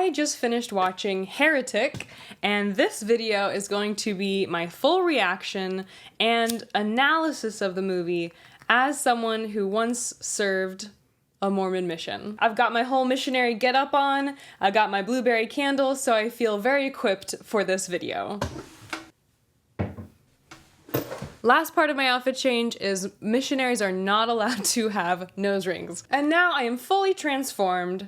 I just finished watching Heretic, and this video is going to be my full reaction and analysis of the movie as someone who once served a Mormon mission. I've got my whole missionary getup on, I got my blueberry candle, so I feel very equipped for this video. Last part of my outfit change is missionaries are not allowed to have nose rings. And now I am fully transformed,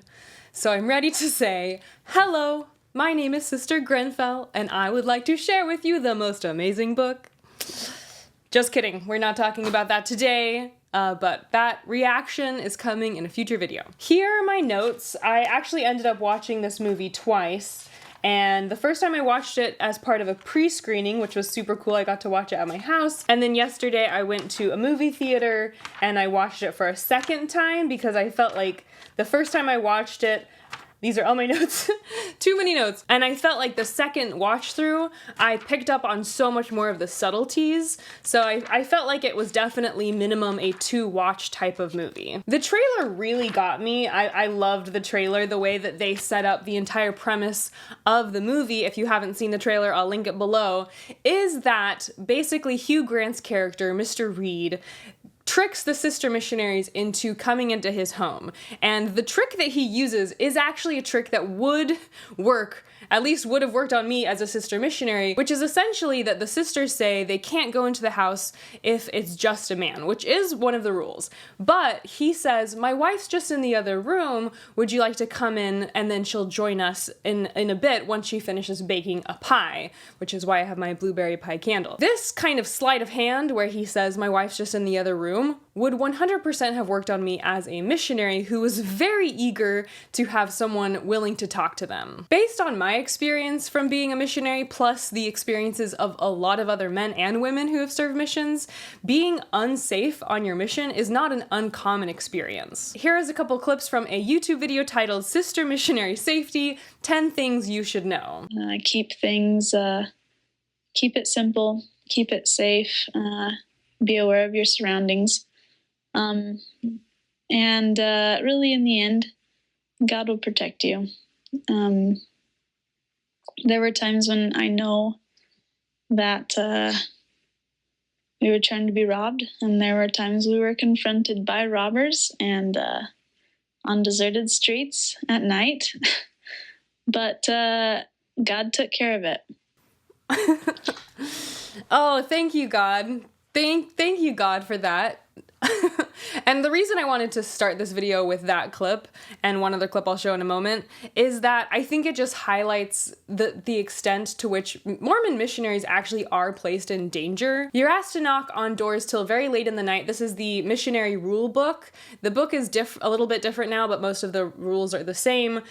so I'm ready to say, hello, my name is Sister Grenfell, and I would like to share with you the most amazing book. Just kidding, we're not talking about that today, but that reaction is coming in a future video. Here are my notes. I actually ended up watching this movie twice. And the first time I watched it as part of a pre-screening, which was super cool. I got to watch it at my house. And then yesterday I went to a movie theater and I watched it for a second time because I felt like the first time I watched it, these are all my notes, too many notes. And I felt like the second watch through, I picked up on so much more of the subtleties. So I felt like it was definitely minimum a 2-watch type of movie. The trailer really got me. I loved the trailer, the way that they set up the entire premise of the movie. If you haven't seen the trailer, I'll link it below, is that basically Hugh Grant's character, Mr. Reed, tricks the sister missionaries into coming into his home. And the trick that he uses is actually a trick that would work, at least would have worked on me as a sister missionary, which is essentially that the sisters say they can't go into the house if it's just a man, which is one of the rules. But he says, my wife's just in the other room, would you like to come in and then she'll join us in a bit once she finishes baking a pie, which is why I have my blueberry pie candle. This kind of sleight of hand where he says, my wife's just in the other room, would 100% have worked on me as a missionary who was very eager to have someone willing to talk to them. Based on my experience from being a missionary, plus the experiences of a lot of other men and women who have served missions, being unsafe on your mission is not an uncommon experience. Here is a couple clips from a YouTube video titled Sister Missionary Safety, 10 Things You Should Know. Keep it simple, keep it safe, be aware of your surroundings. Really in the end, God will protect you. There were times when I know that we were trying to be robbed, and there were times we were confronted by robbers and on deserted streets at night. But God took care of it. Oh, thank you, God. Thank you, God, for that. And the reason I wanted to start this video with that clip, and one other clip I'll show in a moment, is that I think it just highlights the extent to which Mormon missionaries actually are placed in danger. You're asked to knock on doors till very late in the night. This is the missionary rule book. The book is a little bit different now, but most of the rules are the same.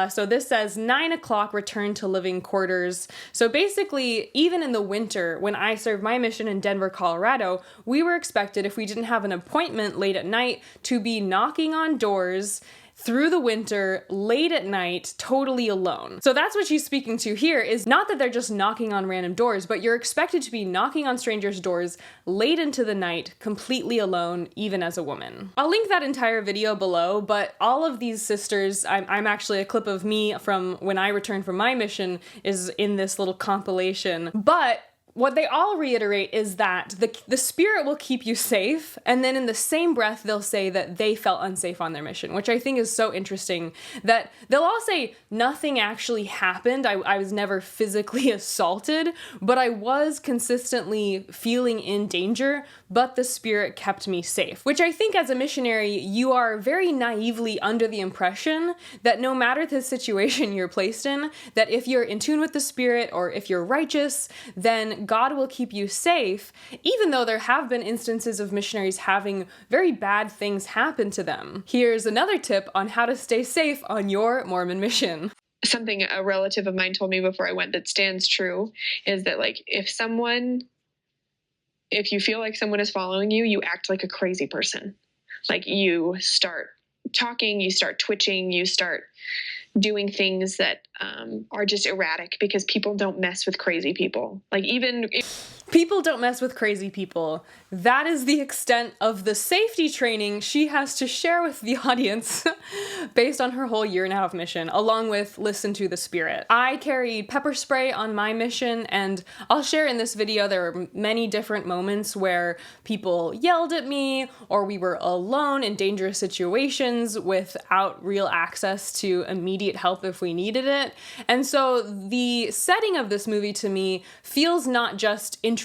So this says 9 o'clock return to living quarters. So basically, even in the winter, when I served my mission in Denver, Colorado, we were expected, if we didn't have an appointment late at night, to be knocking on doors through the winter, late at night, totally alone. So that's what she's speaking to here, is not that they're just knocking on random doors, but you're expected to be knocking on strangers' doors late into the night, completely alone, even as a woman. I'll link that entire video below, but all of these sisters, I'm actually, a clip of me from when I returned from my mission is in this little compilation, but what they all reiterate is that the Spirit will keep you safe, and then in the same breath they'll say that they felt unsafe on their mission, which I think is so interesting, that they'll all say nothing actually happened, I was never physically assaulted, but I was consistently feeling in danger, but the Spirit kept me safe. Which I think as a missionary, you are very naively under the impression that no matter the situation you're placed in, that if you're in tune with the Spirit or if you're righteous, then God will keep you safe, even though there have been instances of missionaries having very bad things happen to them. Here's another tip on how to stay safe on your Mormon mission. Something a relative of mine told me before I went that stands true is that, like, if you feel like someone is following you, you act like a crazy person. Like, you start talking, you start twitching, you start doing things that are just erratic, because people don't mess with crazy people. Like, even if People don't mess with crazy people. That is the extent of the safety training she has to share with the audience based on her whole 1.5 year mission, along with Listen to the Spirit. I carried pepper spray on my mission, and I'll share in this video there were many different moments where people yelled at me, or we were alone in dangerous situations without real access to immediate help if we needed it. And so the setting of this movie to me feels not just interesting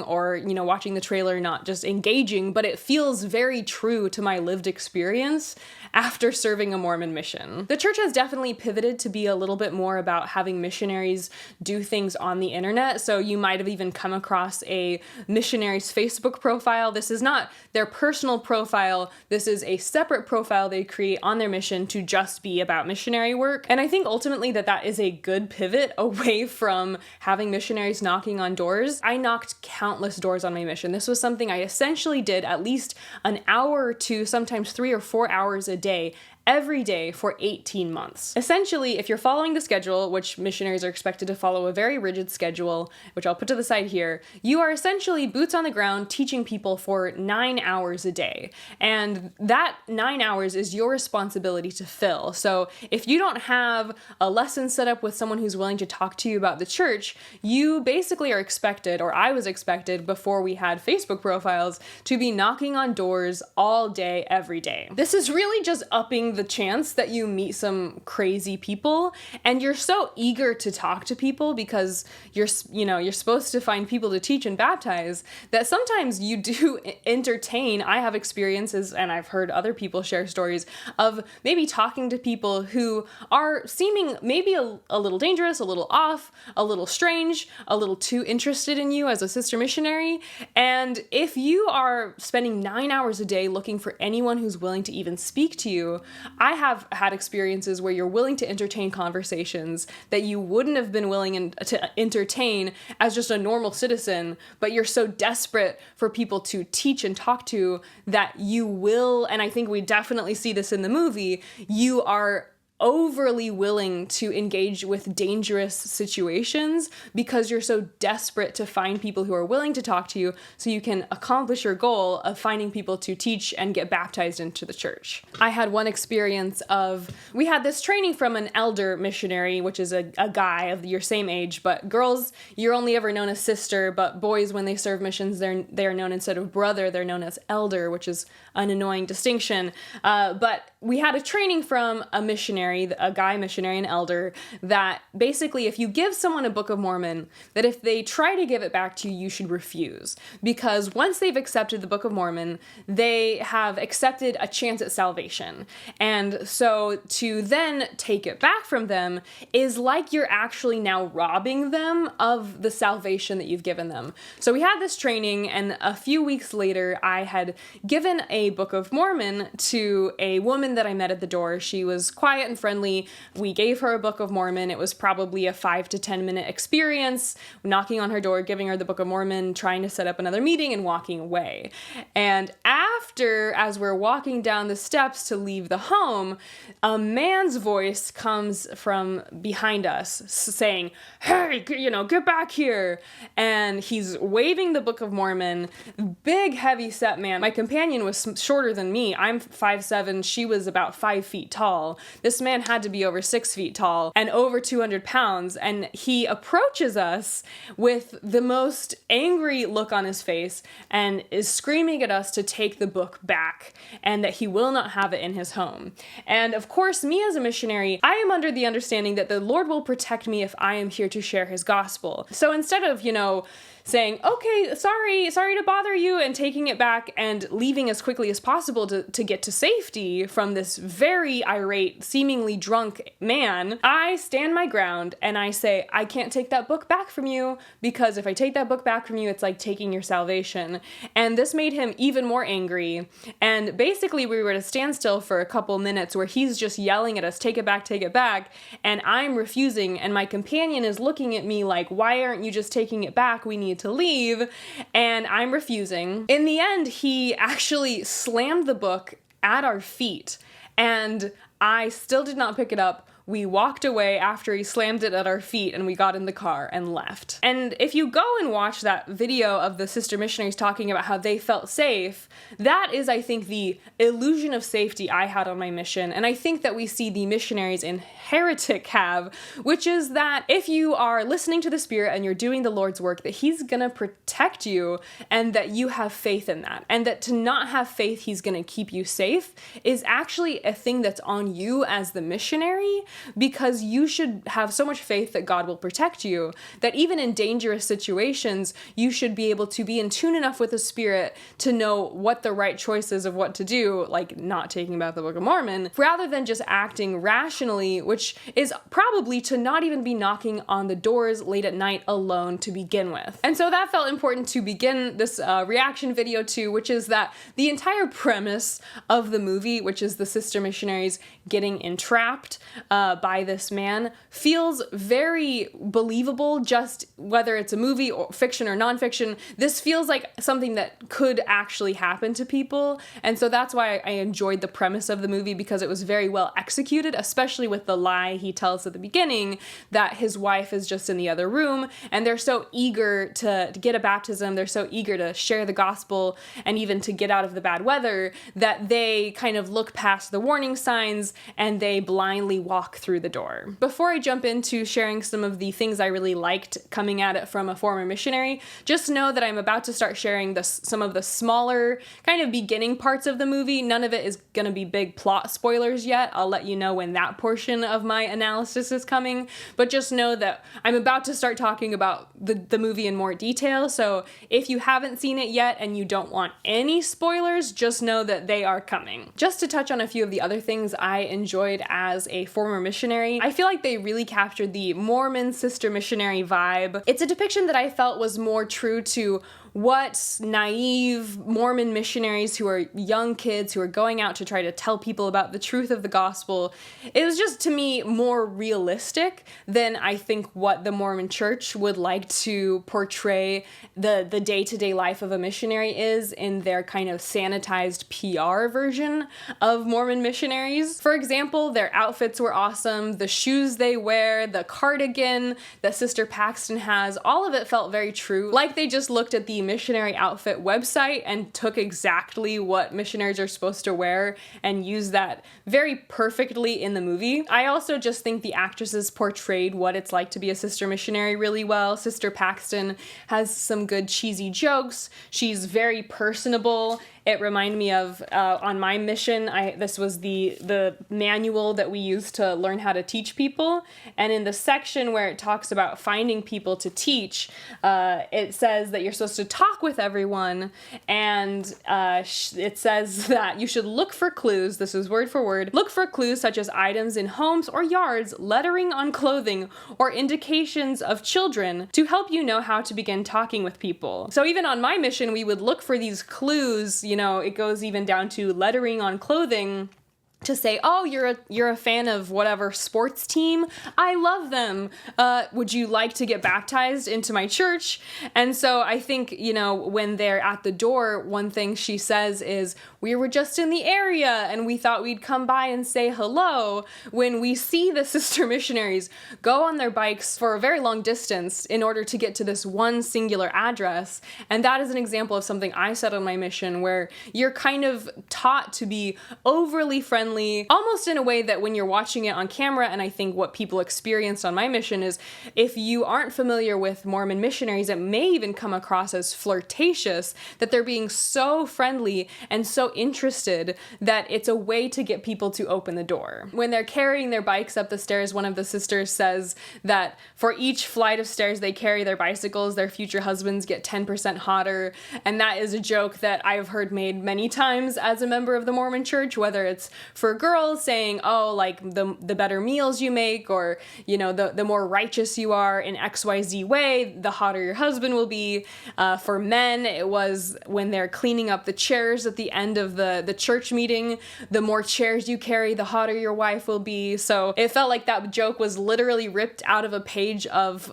or, watching the trailer not just engaging, but it feels very true to my lived experience after serving a Mormon mission. The church has definitely pivoted to be a little bit more about having missionaries do things on the internet. So you might have even come across a missionary's Facebook profile. This is not their personal profile. This is a separate profile they create on their mission to just be about missionary work. And I think ultimately that is a good pivot away from having missionaries knocking on doors. I knocked countless doors on my mission. This was something I essentially did at least an hour to sometimes 3 or 4 hours a day every day for 18 months. Essentially, if you're following the schedule, which missionaries are expected to follow a very rigid schedule, which I'll put to the side here, you are essentially boots on the ground teaching people for 9 hours a day. And that 9 hours is your responsibility to fill. So if you don't have a lesson set up with someone who's willing to talk to you about the church, you basically are expected, or I was expected before we had Facebook profiles, to be knocking on doors all day, every day. This is really just upping the chance that you meet some crazy people, and you're so eager to talk to people because you're supposed to find people to teach and baptize that sometimes you do entertain. I have experiences, and I've heard other people share stories of maybe talking to people who are seeming maybe a little dangerous, a little off, a little strange, a little too interested in you as a sister missionary. And if you are spending 9 hours a day looking for anyone who's willing to even speak to you, I have had experiences where you're willing to entertain conversations that you wouldn't have been willing to entertain as just a normal citizen, but you're so desperate for people to teach and talk to that you will, and I think we definitely see this in the movie, you are overly willing to engage with dangerous situations because you're so desperate to find people who are willing to talk to you so you can accomplish your goal of finding people to teach and get baptized into the church. I had one experience we had this training from an elder missionary, which is a guy of your same age, but girls, you're only ever known as sister, but boys, when they serve missions, they are known instead of brother, they're known as elder, which is an annoying distinction. But we had a training from a missionary, a guy missionary, an elder, that basically if you give someone a Book of Mormon, that if they try to give it back to you, you should refuse. Because once they've accepted the Book of Mormon, they have accepted a chance at salvation. And so to then take it back from them is like you're actually now robbing them of the salvation that you've given them. So we had this training, and a few weeks later, I had given a Book of Mormon to a woman that I met at the door. She was quiet and friendly. We gave her a Book of Mormon. It was probably a 5 to 10 minute experience, knocking on her door, giving her the Book of Mormon, trying to set up another meeting, and walking away. And as we're walking down the steps to leave the home, a man's voice comes from behind us saying, "Hey, get back here." And he's waving the Book of Mormon. Big, heavy set man. My companion was shorter than me. I'm 5'7". She was about 5 feet tall. This man had to be over 6 feet tall and over 200 pounds. And he approaches us with the most angry look on his face and is screaming at us to take the book back and that he will not have it in his home. And of course, me as a missionary, I am under the understanding that the Lord will protect me if I am here to share his gospel. So instead of, saying, "Okay, sorry to bother you," and taking it back and leaving as quickly as possible to get to safety from this very irate, seemingly drunk man, I stand my ground and I say, "I can't take that book back from you, because if I take that book back from you, it's like taking your salvation." And this made him even more angry. And basically we were at a standstill for a couple minutes where he's just yelling at us, take it back, and I'm refusing, and my companion is looking at me like, "Why aren't you just taking it back? We need to leave." And I'm refusing. In the end, he actually slammed the book at our feet, and I still did not pick it up. we walked away after he slammed it at our feet, and we got in the car and left. And if you go and watch that video of the sister missionaries talking about how they felt safe, that is, I think, the illusion of safety I had on my mission, and I think that we see the missionaries in Heretic have, which is that if you are listening to the Spirit and you're doing the Lord's work, that he's gonna protect you and that you have faith in that. And that to not have faith he's gonna keep you safe is actually a thing that's on you as the missionary, because you should have so much faith that God will protect you, that even in dangerous situations, you should be able to be in tune enough with the Spirit to know what the right choice is of what to do, like not taking back the Book of Mormon, rather than just acting rationally, which is probably to not even be knocking on the doors late at night alone to begin with. And so that felt important to begin this reaction video to, which is that the entire premise of the movie, which is the sister missionaries getting entrapped by this man, feels very believable, just whether it's a movie or fiction or nonfiction. This feels like something that could actually happen to people. And so that's why I enjoyed the premise of the movie, because it was very well executed, especially with the lie he tells at the beginning that his wife is just in the other room, and they're so eager to get a baptism, they're so eager to share the gospel and even to get out of the bad weather, that they kind of look past the warning signs and they blindly walk through the door. Before I jump into sharing some of the things I really liked coming at it from a former missionary, just know that I'm about to start sharing some of the smaller kind of beginning parts of the movie. None of it is going to be big plot spoilers yet. I'll let you know when that portion of my analysis is coming, but just know that I'm about to start talking about the movie in more detail. So if you haven't seen it yet and you don't want any spoilers, just know that they are coming. Just to touch on a few of the other things I enjoyed as a former missionary, I feel like they really captured the Mormon sister missionary vibe. It's a depiction that I felt was more true to what naive Mormon missionaries who are young kids who are going out to try to tell people about the truth of the gospel. It was just, to me, more realistic than I think what the Mormon church would like to portray the day-to-day life of a missionary is in their kind of sanitized PR version of Mormon missionaries. For example, their outfits were awesome, the shoes they wear, the cardigan that Sister Paxton has, all of it felt very true. Like they just looked at the missionary outfit website and took exactly what missionaries are supposed to wear and used that very perfectly in the movie. I also just think the actresses portrayed what it's like to be a sister missionary really well. Sister Paxton has some good cheesy jokes. She's very personable. It reminded me of, on my mission, this was the manual that we used to learn how to teach people. And in the section where it talks about finding people to teach, it says that you're supposed to talk with everyone. And it says that you should look for clues. This is word for word. Look for clues such as items in homes or yards, lettering on clothing, or indications of children to help you know how to begin talking with people. So even on my mission, we would look for these clues. You know, it goes even down to lettering on clothing to say, oh, you're a fan of whatever sports team. I love them. Would you like to get baptized into my church? And so I think, you know, when they're at the door, one thing she says is, we were just in the area and we thought we'd come by and say hello. When we see the sister missionaries go on their bikes for a very long distance in order to get to this one singular address. And that is an example of something I said on my mission, where you're kind of taught to be overly friendly, almost in a way that when you're watching it on camera, and I think what people experienced on my mission is, if you aren't familiar with Mormon missionaries, it may even come across as flirtatious, that they're being so friendly and so interested that it's a way to get people to open the door. When they're carrying their bikes up the stairs, one of the sisters says that for each flight of stairs they carry their bicycles, their future husbands get 10% hotter. And that is a joke that I've heard made many times as a member of the Mormon church, whether it's for girls saying, oh, like the better meals you make, or, you know, the more righteous you are in XYZ way, the hotter your husband will be. For men, it was when they're cleaning up the chairs at the end of the church meeting, the more chairs you carry, the hotter your wife will be. So it felt like that joke was literally ripped out of a page of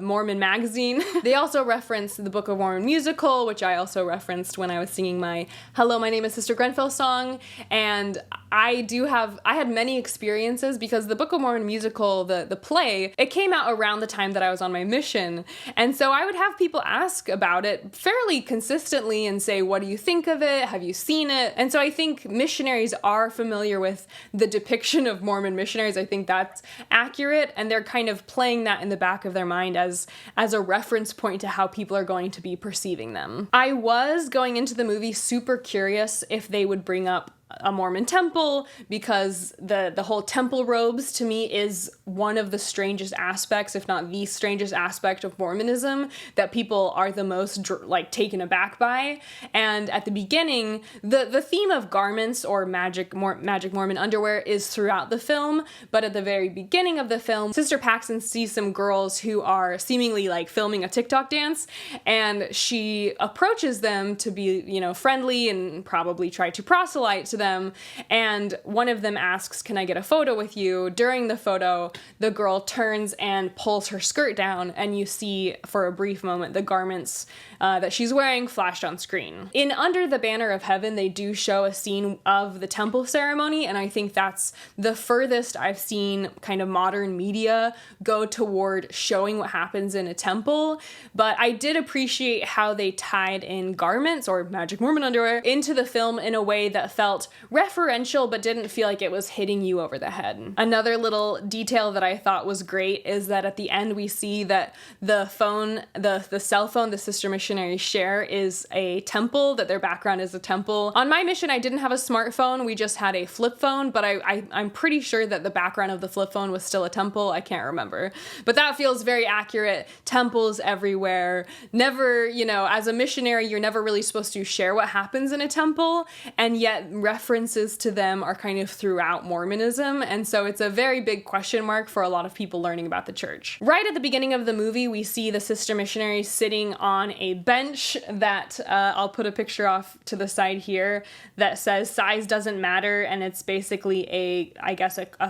Mormon magazine. They also referenced the Book of Mormon musical, which I also referenced when I was singing my Hello, My Name is Sister Grenfell song. And I had many experiences because the Book of Mormon musical, the play, it came out around the time that I was on my mission. And so I would have people ask about it fairly consistently and say, what do you think of it? Have you seen it? And so I think missionaries are familiar with the depiction of Mormon missionaries. I think that's accurate, and they're kind of playing that in the back of their mind as a reference point to how people are going to be perceiving them. I was going into the movie super curious if they would bring up a Mormon temple, because the whole temple robes to me is one of the strangest aspects, if not the strangest aspect of Mormonism, that people are the most taken aback by. And at the beginning, the theme of garments or magic Mormon underwear is throughout the film, but at the very beginning of the film, Sister Paxton sees some girls who are seemingly like filming a TikTok dance, and she approaches them to be, friendly and probably try to proselyte to them, and one of them asks, "Can I get a photo with you?" During the photo, the girl turns and pulls her skirt down, and you see for a brief moment the garments that she's wearing flashed on screen. In Under the Banner of Heaven, they do show a scene of the temple ceremony, and I think that's the furthest I've seen kind of modern media go toward showing what happens in a temple. But I did appreciate how they tied in garments or magic Mormon underwear into the film in a way that felt referential but didn't feel like it was hitting you over the head. Another little detail that I thought was great is that at the end we see that the phone, the cell phone the sister missionaries share is a temple, that their background is a temple. On my mission, I didn't have a smartphone, we just had a flip phone, but I'm pretty sure that the background of the flip phone was still a temple. I can't remember. But that feels very accurate. Temples everywhere. Never, as a missionary, you're never really supposed to share what happens in a temple, and yet references to them are kind of throughout Mormonism, and so it's a very big question mark for a lot of people learning about the church. Right at the beginning of the movie, we see the sister missionary sitting on a bench that I'll put a picture off to the side here that says size doesn't matter, and it's basically a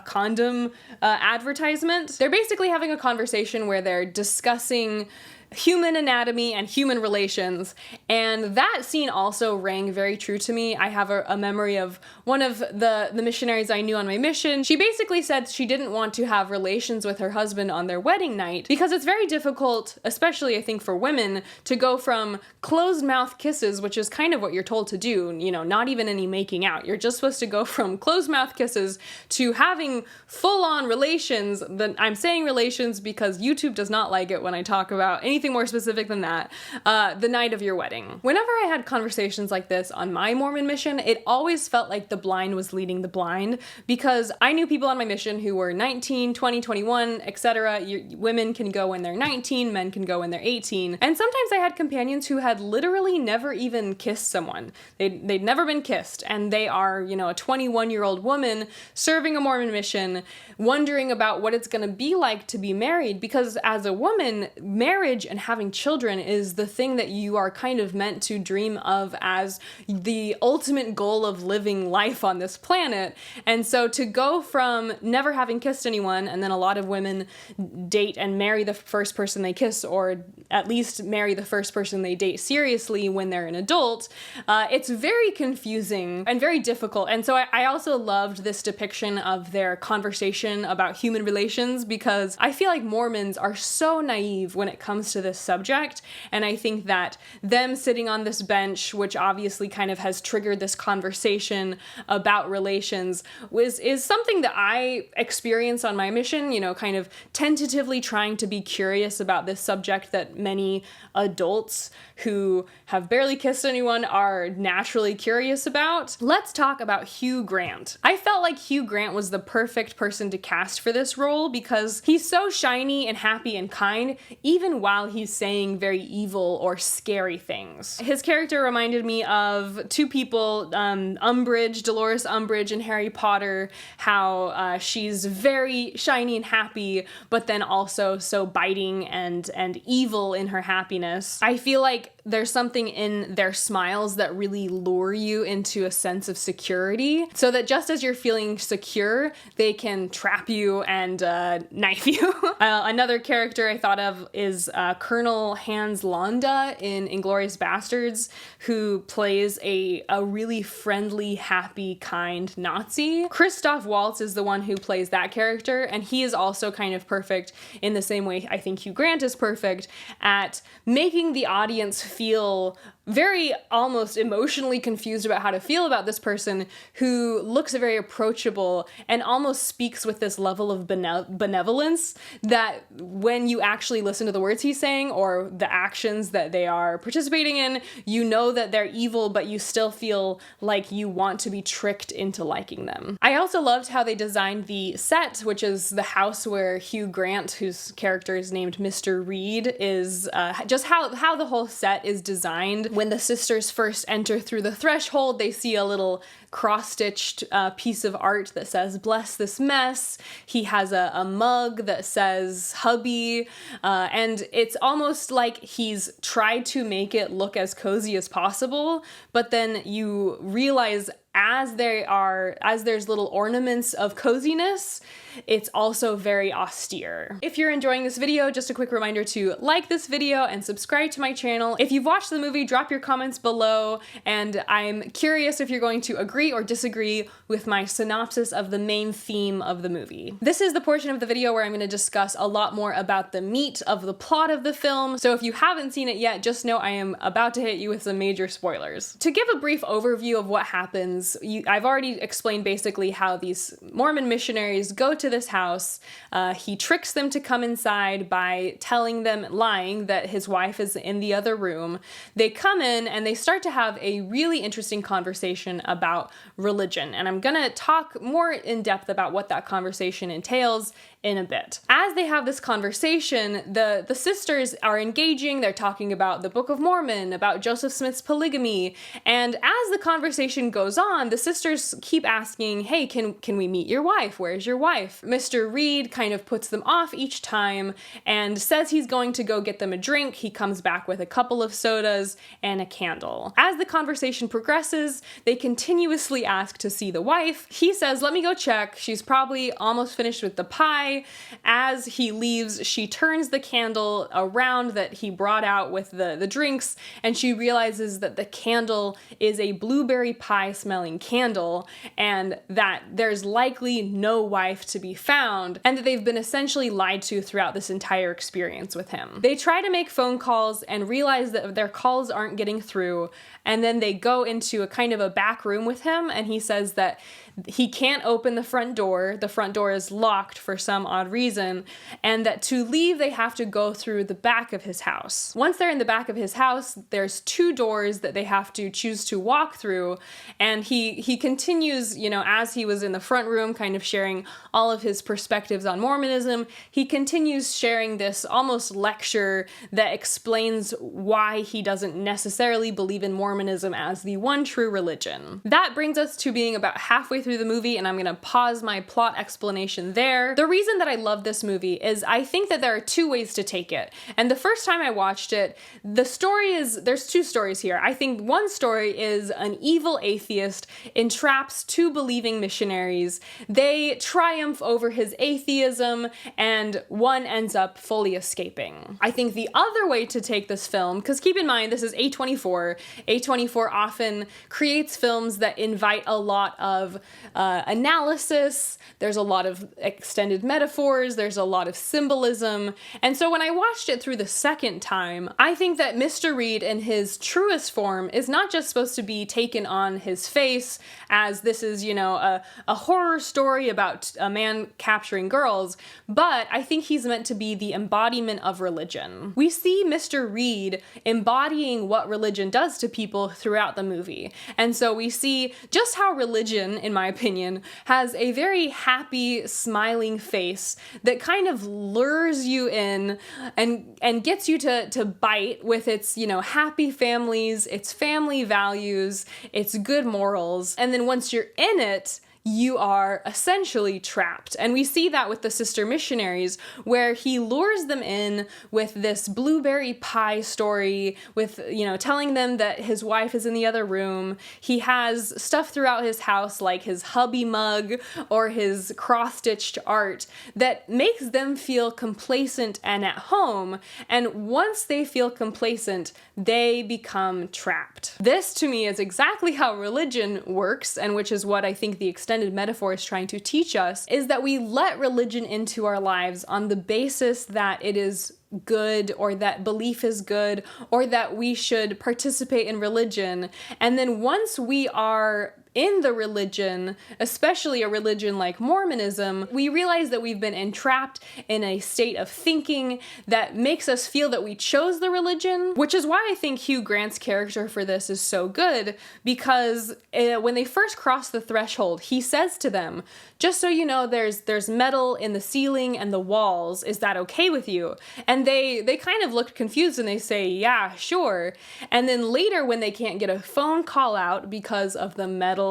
condom advertisement. They're basically having a conversation where they're discussing human anatomy and human relations, and that scene also rang very true to me. I have a memory of one of the missionaries I knew on my mission. She basically said she didn't want to have relations with her husband on their wedding night because it's very difficult, especially I think for women, to go from closed mouth kisses, which is kind of what you're told to do, not even any making out. You're just supposed to go from closed mouth kisses to having full-on relations. I'm saying relations because YouTube does not like it when I talk about anything more specific than that, the night of your wedding. Whenever I had conversations like this on my Mormon mission, it always felt like the blind was leading the blind, because I knew people on my mission who were 19, 20, 21, etc. Women can go when they're 19, men can go when they're 18, and sometimes I had companions who had literally never even kissed someone. They'd never been kissed, and they are, a 21-year-old woman serving a Mormon mission, wondering about what it's going to be like to be married, because as a woman, marriage and having children is the thing that you are kind of meant to dream of as the ultimate goal of living life on this planet. And so to go from never having kissed anyone, and then a lot of women date and marry the first person they kiss, or at least marry the first person they date seriously when they're an adult, it's very confusing and very difficult. And so I also loved this depiction of their conversation about human relations, because I feel like Mormons are so naive when it comes to this subject, and I think that them sitting on this bench, which obviously kind of has triggered this conversation about relations, is something that I experienced on my mission, kind of tentatively trying to be curious about this subject that many adults who have barely kissed anyone are naturally curious about. Let's talk about Hugh Grant. I felt like Hugh Grant was the perfect person to cast for this role because he's so shiny and happy and kind, even while he's saying very evil or scary things. His character reminded me of two people, Umbridge, Dolores Umbridge in Harry Potter, how she's very shiny and happy, but then also so biting and evil in her happiness. I feel like there's something in their smiles that really lure you into a sense of security, so that just as you're feeling secure, they can trap you and knife you. Another character I thought of is Colonel Hans Landa in Inglourious Bastards, who plays a really friendly, happy, kind Nazi. Christoph Waltz is the one who plays that character, and he is also kind of perfect in the same way I think Hugh Grant is perfect at making the audience feel very almost emotionally confused about how to feel about this person who looks very approachable and almost speaks with this level of benevolence that when you actually listen to the words he's saying or the actions that they are participating in, you know that they're evil, but you still feel like you want to be tricked into liking them. I also loved how they designed the set, which is the house where Hugh Grant, whose character is named Mr. Reed, is just how the whole set is designed. When the sisters first enter through the threshold, they see a little cross-stitched piece of art that says, "Bless this mess." He has a mug that says, "Hubby," and it's almost like he's tried to make it look as cozy as possible, but then you realize as there's little ornaments of coziness, it's also very austere. If you're enjoying this video, just a quick reminder to like this video and subscribe to my channel. If you've watched the movie, drop your comments below, and I'm curious if you're going to agree or disagree with my synopsis of the main theme of the movie. This is the portion of the video where I'm going to discuss a lot more about the meat of the plot of the film, so if you haven't seen it yet, just know I am about to hit you with some major spoilers. To give a brief overview of what happens, I've already explained basically how these Mormon missionaries go to this house. He tricks them to come inside by telling them, lying, that his wife is in the other room. They come in and they start to have a really interesting conversation about religion, and I'm gonna talk more in depth about what that conversation entails in a bit. As they have this conversation, the sisters are engaging. They're talking about the Book of Mormon, about Joseph Smith's polygamy, and as the conversation goes on, the sisters keep asking, "Hey, can we meet your wife? Where's your wife?" Mr. Reed kind of puts them off each time and says he's going to go get them a drink. He comes back with a couple of sodas and a candle. As the conversation progresses, they continuously ask to see the wife. He says, "Let me go check. She's probably almost finished with the pie." As he leaves, she turns the candle around that he brought out with the drinks, and she realizes that the candle is a blueberry pie smelling candle, and that there's likely no wife to be found, and that they've been essentially lied to throughout this entire experience with him. They try to make phone calls and realize that their calls aren't getting through, and then they go into a kind of a back room with him, and he says that he can't open the front door. The front door is locked for some odd reason, and that to leave they have to go through the back of his house. Once they're in the back of his house, there's two doors that they have to choose to walk through, and he continues, you know, as he was in the front room kind of sharing all of his perspectives on Mormonism, he continues sharing this almost lecture that explains why he doesn't necessarily believe in Mormonism as the one true religion. That brings us to being about halfway through the movie, and I'm gonna pause my plot explanation there. The reason that I love this movie is I think that there are two ways to take it. And the first time I watched it, there's two stories here. I think one story is an evil atheist entraps two believing missionaries. They triumph over his atheism, and one ends up fully escaping. I think the other way to take this film, because keep in mind, this is A24. A24 often creates films that invite a lot of analysis. There's a lot of extended metaphors. There's a lot of symbolism. And so when I watched it through the second time, I think that Mr. Reed in his truest form is not just supposed to be taken on his face as this is, you know, a horror story about a man capturing girls, but I think he's meant to be the embodiment of religion. We see Mr. Reed embodying what religion does to people throughout the movie. And so we see just how religion, in my opinion, has a very happy, smiling face that kind of lures you in and gets you to bite with its, you know, happy families, its family values, its good morals. And then once you're in it, you are essentially trapped. And we see that with the sister missionaries, where he lures them in with this blueberry pie story, with, telling them that his wife is in the other room. He has stuff throughout his house, like his hubby mug or his cross-stitched art, that makes them feel complacent and at home. And once they feel complacent, they become trapped. This, to me, is exactly how religion works, and which is what I think the extended metaphor is trying to teach us, is that we let religion into our lives on the basis that it is good, or that belief is good, or that we should participate in religion. And then once we are in the religion, especially a religion like Mormonism, we realize that we've been entrapped in a state of thinking that makes us feel that we chose the religion, which is why I think Hugh Grant's character for this is so good, because when they first cross the threshold, he says to them, just so you know, there's metal in the ceiling and the walls. Is that okay with you? And they kind of look confused and they say, yeah, sure. And then later, when they can't get a phone call out because of the metal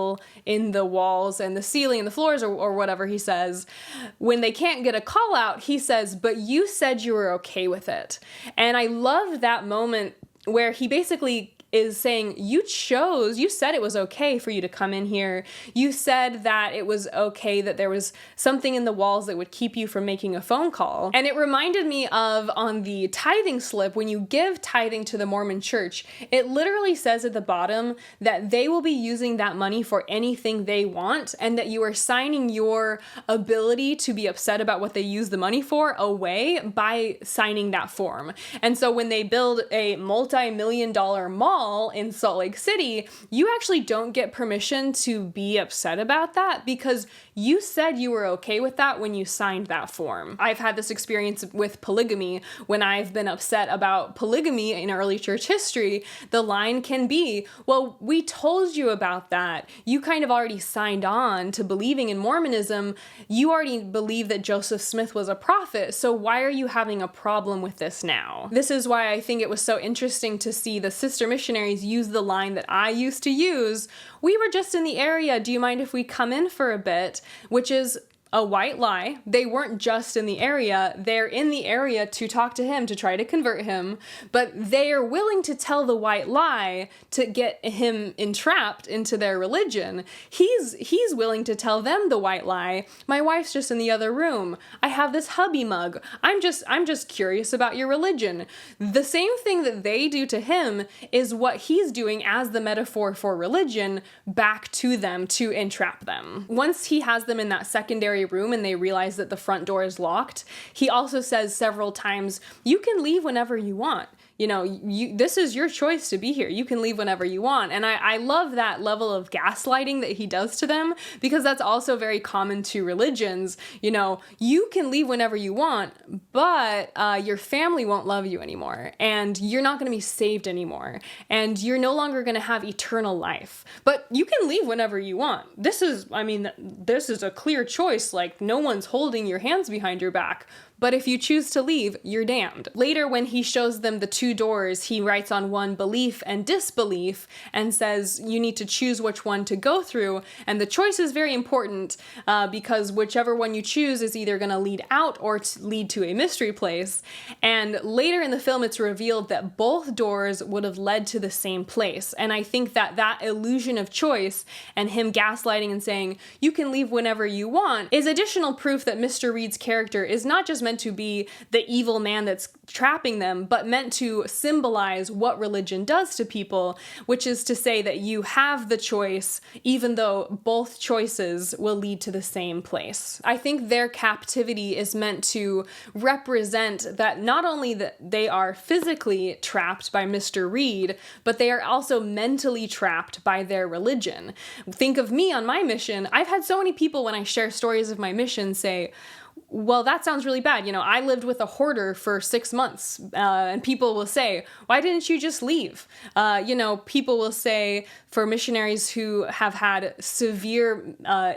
in the walls and the ceiling and the floors, or whatever he says, when they can't get a call out, he says, but you said you were okay with it. And I love that moment where he basically is saying, you said it was okay for you to come in here. You said that it was okay, that there was something in the walls that would keep you from making a phone call. And it reminded me of, on the tithing slip, when you give tithing to the Mormon church, it literally says at the bottom that they will be using that money for anything they want, and that you are signing your ability to be upset about what they use the money for away by signing that form. And so when they build a multi-million-dollar mall in Salt Lake City, you actually don't get permission to be upset about that, because you said you were okay with that when you signed that form. I've had this experience with polygamy. When I've been upset about polygamy in early church history, the line can be, well, we told you about that. You kind of already signed on to believing in Mormonism. You already believe that Joseph Smith was a prophet, so why are you having a problem with this now? This is why I think it was so interesting to see the sister missionaries use the line that I used to use. We were just in the area. Do you mind if we come in for a bit? Which is a white lie. They weren't just in the area. They're in the area to talk to him, to try to convert him, but they are willing to tell the white lie to get him entrapped into their religion. He's willing to tell them the white lie. My wife's just in the other room. I have this hubby mug. I'm just curious about your religion. The same thing that they do to him is what he's doing as the metaphor for religion back to them to entrap them. Once he has them in that secondary room and they realize that the front door is locked, he also says several times, you can leave whenever you want. This is your choice to be here. You can leave whenever you want. And I love that level of gaslighting that he does to them, because that's also very common to religions. You can leave whenever you want, but your family won't love you anymore, and you're not going to be saved anymore, and you're no longer going to have eternal life. But you can leave whenever you want. This is a clear choice. Like, no one's holding your hands behind your back. But if you choose to leave, you're damned. Later, when he shows them the two doors, he writes on one belief and disbelief and says you need to choose which one to go through. And the choice is very important because whichever one you choose is either going to lead out or lead to a mystery place. And later in the film, it's revealed that both doors would have led to the same place. And I think that illusion of choice and him gaslighting and saying you can leave whenever you want is additional proof that Mr. Reed's character is not just meant to be the evil man that's trapping them, but meant to symbolize what religion does to people, which is to say that you have the choice, even though both choices will lead to the same place. I think their captivity is meant to represent that not only that they are physically trapped by Mr. Reed, but they are also mentally trapped by their religion. Think of me on my mission. I've had so many people, when I share stories of my mission, say, well, that sounds really bad. I lived with a hoarder for 6 months, and people will say, why didn't you just leave? People will say for missionaries who have had severe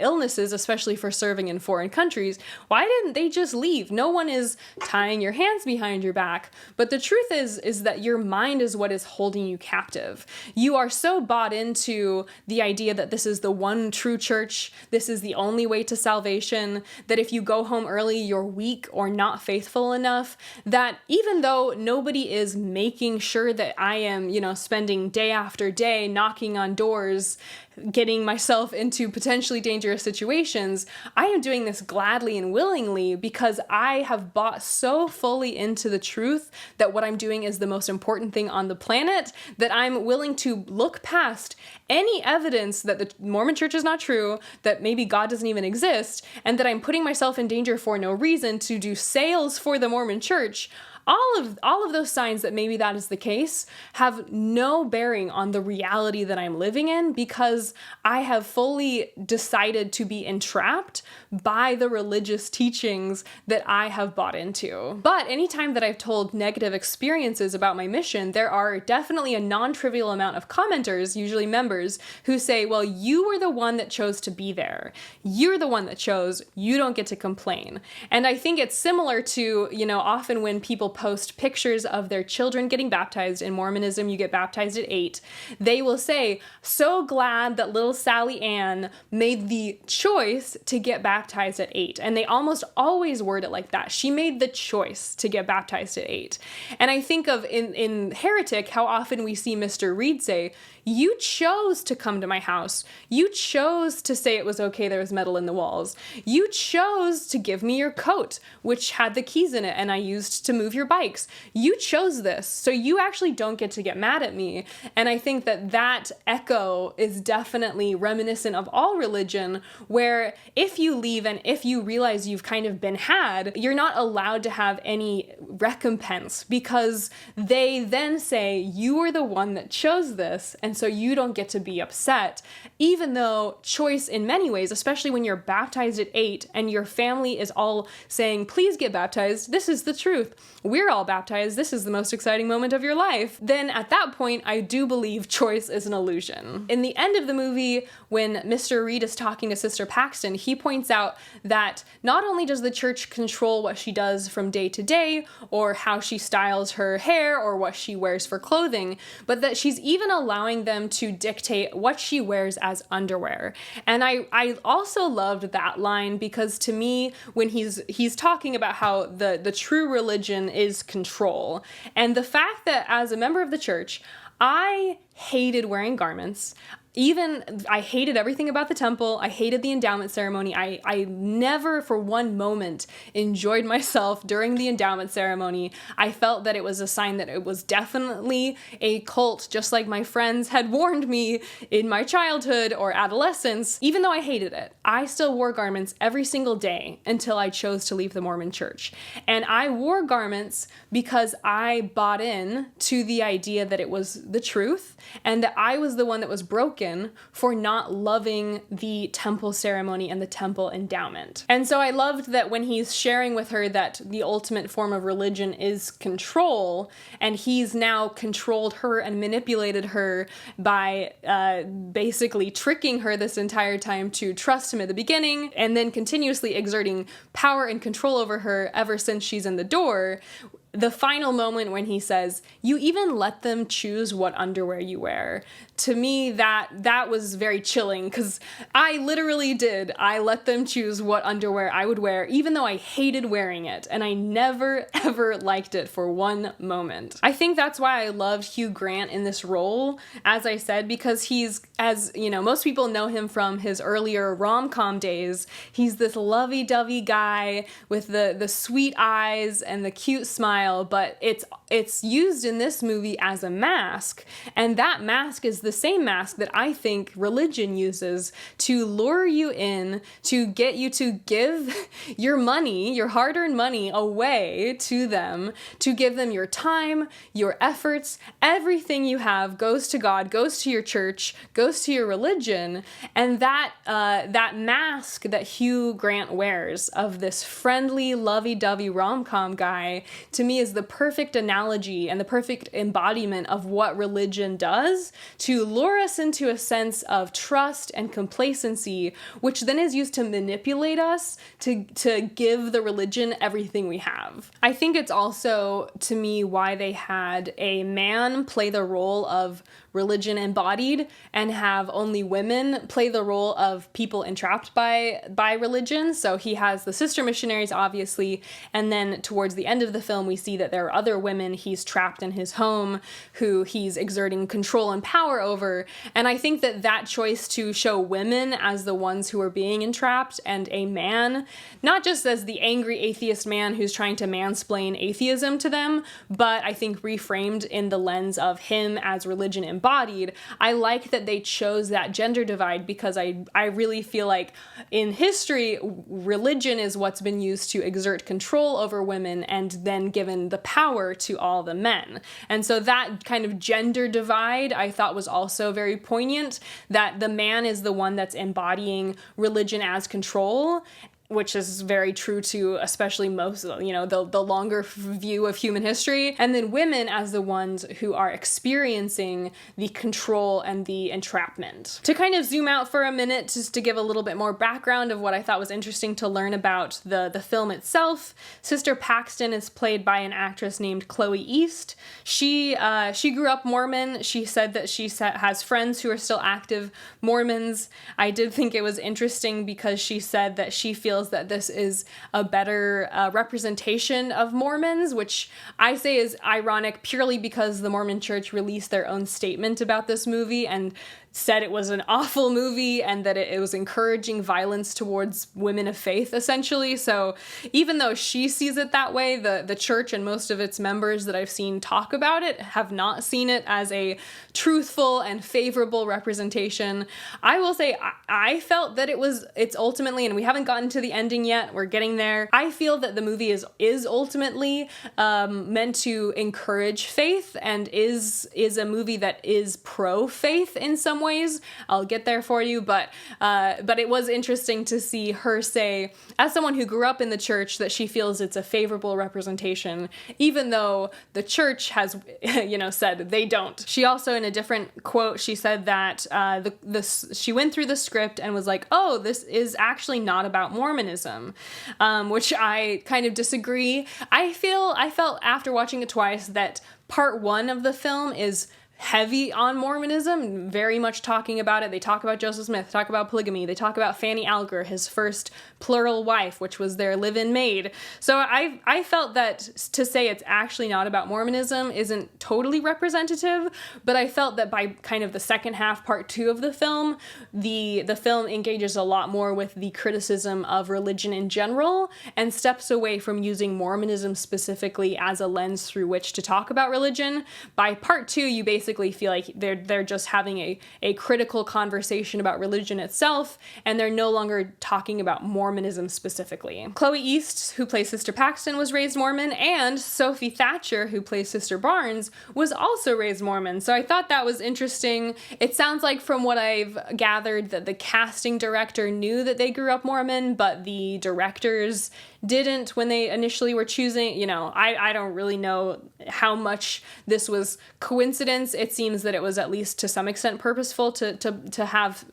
illnesses, especially for serving in foreign countries, why didn't they just leave? No one is tying your hands behind your back. But the truth is that your mind is what is holding you captive. You are so bought into the idea that this is the one true church, this is the only way to salvation, that if you go home early, you're weak or not faithful enough, that even though nobody is making sure that I am, spending day after day knocking on doors, getting myself into potentially dangerous situations, I am doing this gladly and willingly because I have bought so fully into the truth that what I'm doing is the most important thing on the planet, that I'm willing to look past any evidence that the Mormon church is not true, that maybe God doesn't even exist, and that I'm putting myself in danger for no reason to do sales for the Mormon church. All of those signs that maybe that is the case have no bearing on the reality that I'm living in, because I have fully decided to be entrapped by the religious teachings that I have bought into. But anytime that I've told negative experiences about my mission, there are definitely a non-trivial amount of commenters, usually members, who say, well, you were the one that chose to be there. You're the one that chose. You don't get to complain. And I think it's similar to, often when people post pictures of their children getting baptized. In Mormonism, you get baptized at 8. They will say, so glad that little Sally Ann made the choice to get baptized at 8. And they almost always word it like that. She made the choice to get baptized at 8. And I think of in Heretic, how often we see Mr. Reed say, you chose to come to my house. You chose to say it was okay there was metal in the walls. You chose to give me your coat, which had the keys in it and I used to move your bikes. You chose this, so you actually don't get to get mad at me. And I think that echo is definitely reminiscent of all religion, where if you leave and if you realize you've kind of been had, you're not allowed to have any recompense, because they then say you were the one that chose this, and so you don't get to be upset, even though choice in many ways, especially when you're baptized at 8 and your family is all saying, please get baptized, this is the truth, we're all baptized, this is the most exciting moment of your life, then at that point, I do believe choice is an illusion. In the end of the movie, when Mr. Reed is talking to Sister Paxton, he points out that not only does the church control what she does from day to day, or how she styles her hair, or what she wears for clothing, but that she's even allowing them to dictate what she wears as underwear. And I also loved that line, because to me, when he's talking about how the true religion is control, and the fact that as a member of the church, I hated wearing garments. I hated everything about the temple. I hated the endowment ceremony. I never for one moment enjoyed myself during the endowment ceremony. I felt that it was a sign that it was definitely a cult, just like my friends had warned me in my childhood or adolescence. Even though I hated it, I still wore garments every single day until I chose to leave the Mormon church. And I wore garments because I bought in to the idea that it was the truth and that I was the one that was broken for not loving the temple ceremony and the temple endowment. And so I loved that when he's sharing with her that the ultimate form of religion is control, and he's now controlled her and manipulated her by basically tricking her this entire time to trust him at the beginning, and then continuously exerting power and control over her ever since she's in the door. The final moment when he says, you even let them choose what underwear you wear. To me, that was very chilling, because I literally did. I let them choose what underwear I would wear, even though I hated wearing it, and I never, ever liked it for one moment. I think that's why I loved Hugh Grant in this role, as I said, because he's, as you know, most people know him from his earlier rom-com days. He's this lovey-dovey guy with the sweet eyes and the cute smile, lifestyle, but it's used in this movie as a mask, and that mask is the same mask that I think religion uses to lure you in, to get you to give your money, your hard-earned money, away to them, to give them your time, your efforts, everything you have goes to God, goes to your church, goes to your religion, and that mask that Hugh Grant wears of this friendly, lovey-dovey rom-com guy, to me is the perfect analogy and the perfect embodiment of what religion does to lure us into a sense of trust and complacency, which then is used to manipulate us to give the religion everything we have. I think it's also, to me, why they had a man play the role of religion embodied and have only women play the role of people entrapped by religion. So he has the sister missionaries, obviously, and then towards the end of the film we see that there are other women he's trapped in his home who he's exerting control and power over. And I think that choice to show women as the ones who are being entrapped and a man, not just as the angry atheist man who's trying to mansplain atheism to them, but I think reframed in the lens of him as religion embodied. I like that they chose that gender divide because I really feel like in history, religion is what's been used to exert control over women and then given the power to all the men. And so that kind of gender divide I thought was also very poignant, that the man is the one that's embodying religion as control, which is very true to especially most, the longer view of human history. And then women as the ones who are experiencing the control and the entrapment. To kind of zoom out for a minute, just to give a little bit more background of what I thought was interesting to learn about the film itself, Sister Paxton is played by an actress named Chloe East. She grew up Mormon. She said that she has friends who are still active Mormons. I did think it was interesting because she said that she feels that this is a better representation of Mormons, which I say is ironic purely because the Mormon Church released their own statement about this movie and said it was an awful movie and that it was encouraging violence towards women of faith, essentially. So even though she sees it that way, the church and most of its members that I've seen talk about it have not seen it as a truthful and favorable representation. I will say I felt that it's ultimately, and we haven't gotten to the ending yet, we're getting there. I feel that the movie is ultimately meant to encourage faith and is a movie that is pro-faith in some ways. I'll get there for you, but it was interesting to see her say, as someone who grew up in the church, that she feels it's a favorable representation, even though the church has, said they don't. She also, in a different quote, she said that she went through the script and was like, oh, this is actually not about Mormonism, which I kind of disagree. I felt after watching it twice that part one of the film is heavy on Mormonism, very much talking about it. They talk about Joseph Smith, talk about polygamy, they talk about Fanny Alger, his first plural wife, which was their live-in maid. So I felt that to say it's actually not about Mormonism isn't totally representative, but I felt that by kind of the second half, part two of the film, the film engages a lot more with the criticism of religion in general and steps away from using Mormonism specifically as a lens through which to talk about religion. By part two, you basically feel like they're just having a critical conversation about religion itself, and they're no longer talking about Mormonism specifically. Chloe East, who plays Sister Paxton, was raised Mormon, and Sophie Thatcher, who plays Sister Barnes, was also raised Mormon. So I thought that was interesting. It sounds like from what I've gathered that the casting director knew that they grew up Mormon, but the directors didn't when they initially were choosing. I don't really know how much this was coincidence. It seems that it was at least to some extent purposeful to have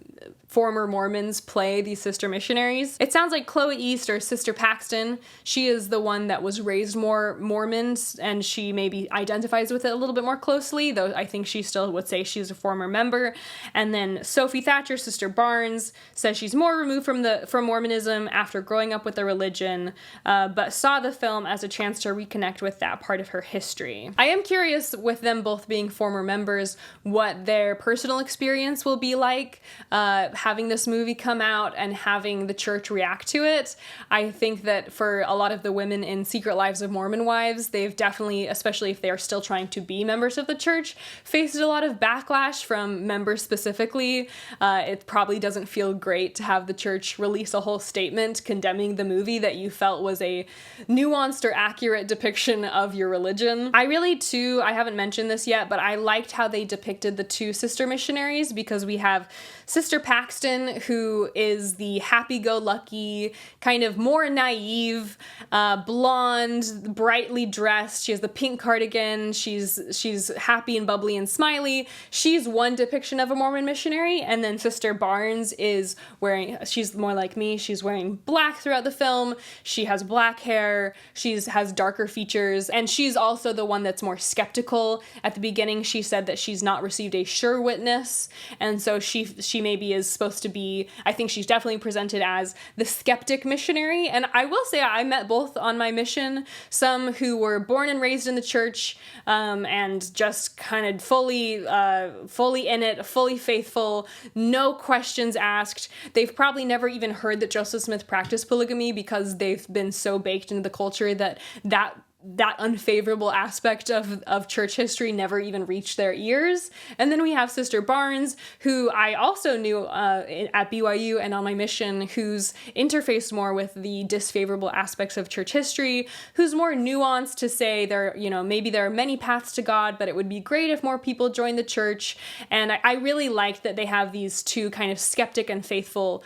former Mormons play these sister missionaries. It sounds like Chloe East, or Sister Paxton, she is the one that was raised more Mormon, and she maybe identifies with it a little bit more closely, though I think she still would say she's a former member. And then Sophie Thatcher, Sister Barnes, says she's more removed from Mormonism after growing up with the religion, but saw the film as a chance to reconnect with that part of her history. I am curious, with them both being former members, what their personal experience will be like, up having this movie come out and having the church react to it. I think that for a lot of the women in Secret Lives of Mormon Wives, they've definitely, especially if they are still trying to be members of the church, faced a lot of backlash from members specifically. It probably doesn't feel great to have the church release a whole statement condemning the movie that you felt was a nuanced or accurate depiction of your religion. I really, too, I haven't mentioned this yet, but I liked how they depicted the two sister missionaries, because we have Sister Paxton, who is the happy-go-lucky, kind of more naive, blonde, brightly dressed. She has the pink cardigan. She's happy and bubbly and smiley. She's one depiction of a Mormon missionary. And then Sister Barnes is she's more like me. She's wearing black throughout the film. She has black hair. She has darker features. And she's also the one that's more skeptical. At the beginning, she said that she's not received a sure witness. And so she maybe is supposed to be, I think she's definitely presented as the skeptic missionary. And I will say I met both on my mission, some who were born and raised in the church, and just kind of fully in it, fully faithful, no questions asked. They've probably never even heard that Joseph Smith practiced polygamy, because they've been so baked into the culture that unfavorable aspect of church history never even reached their ears. And then we have Sister Barnes, who I also knew at BYU and on my mission, who's interfaced more with the disfavorable aspects of church history, who's more nuanced to say maybe there are many paths to God, but it would be great if more people joined the church. And I really liked that they have these two kind of skeptic and faithful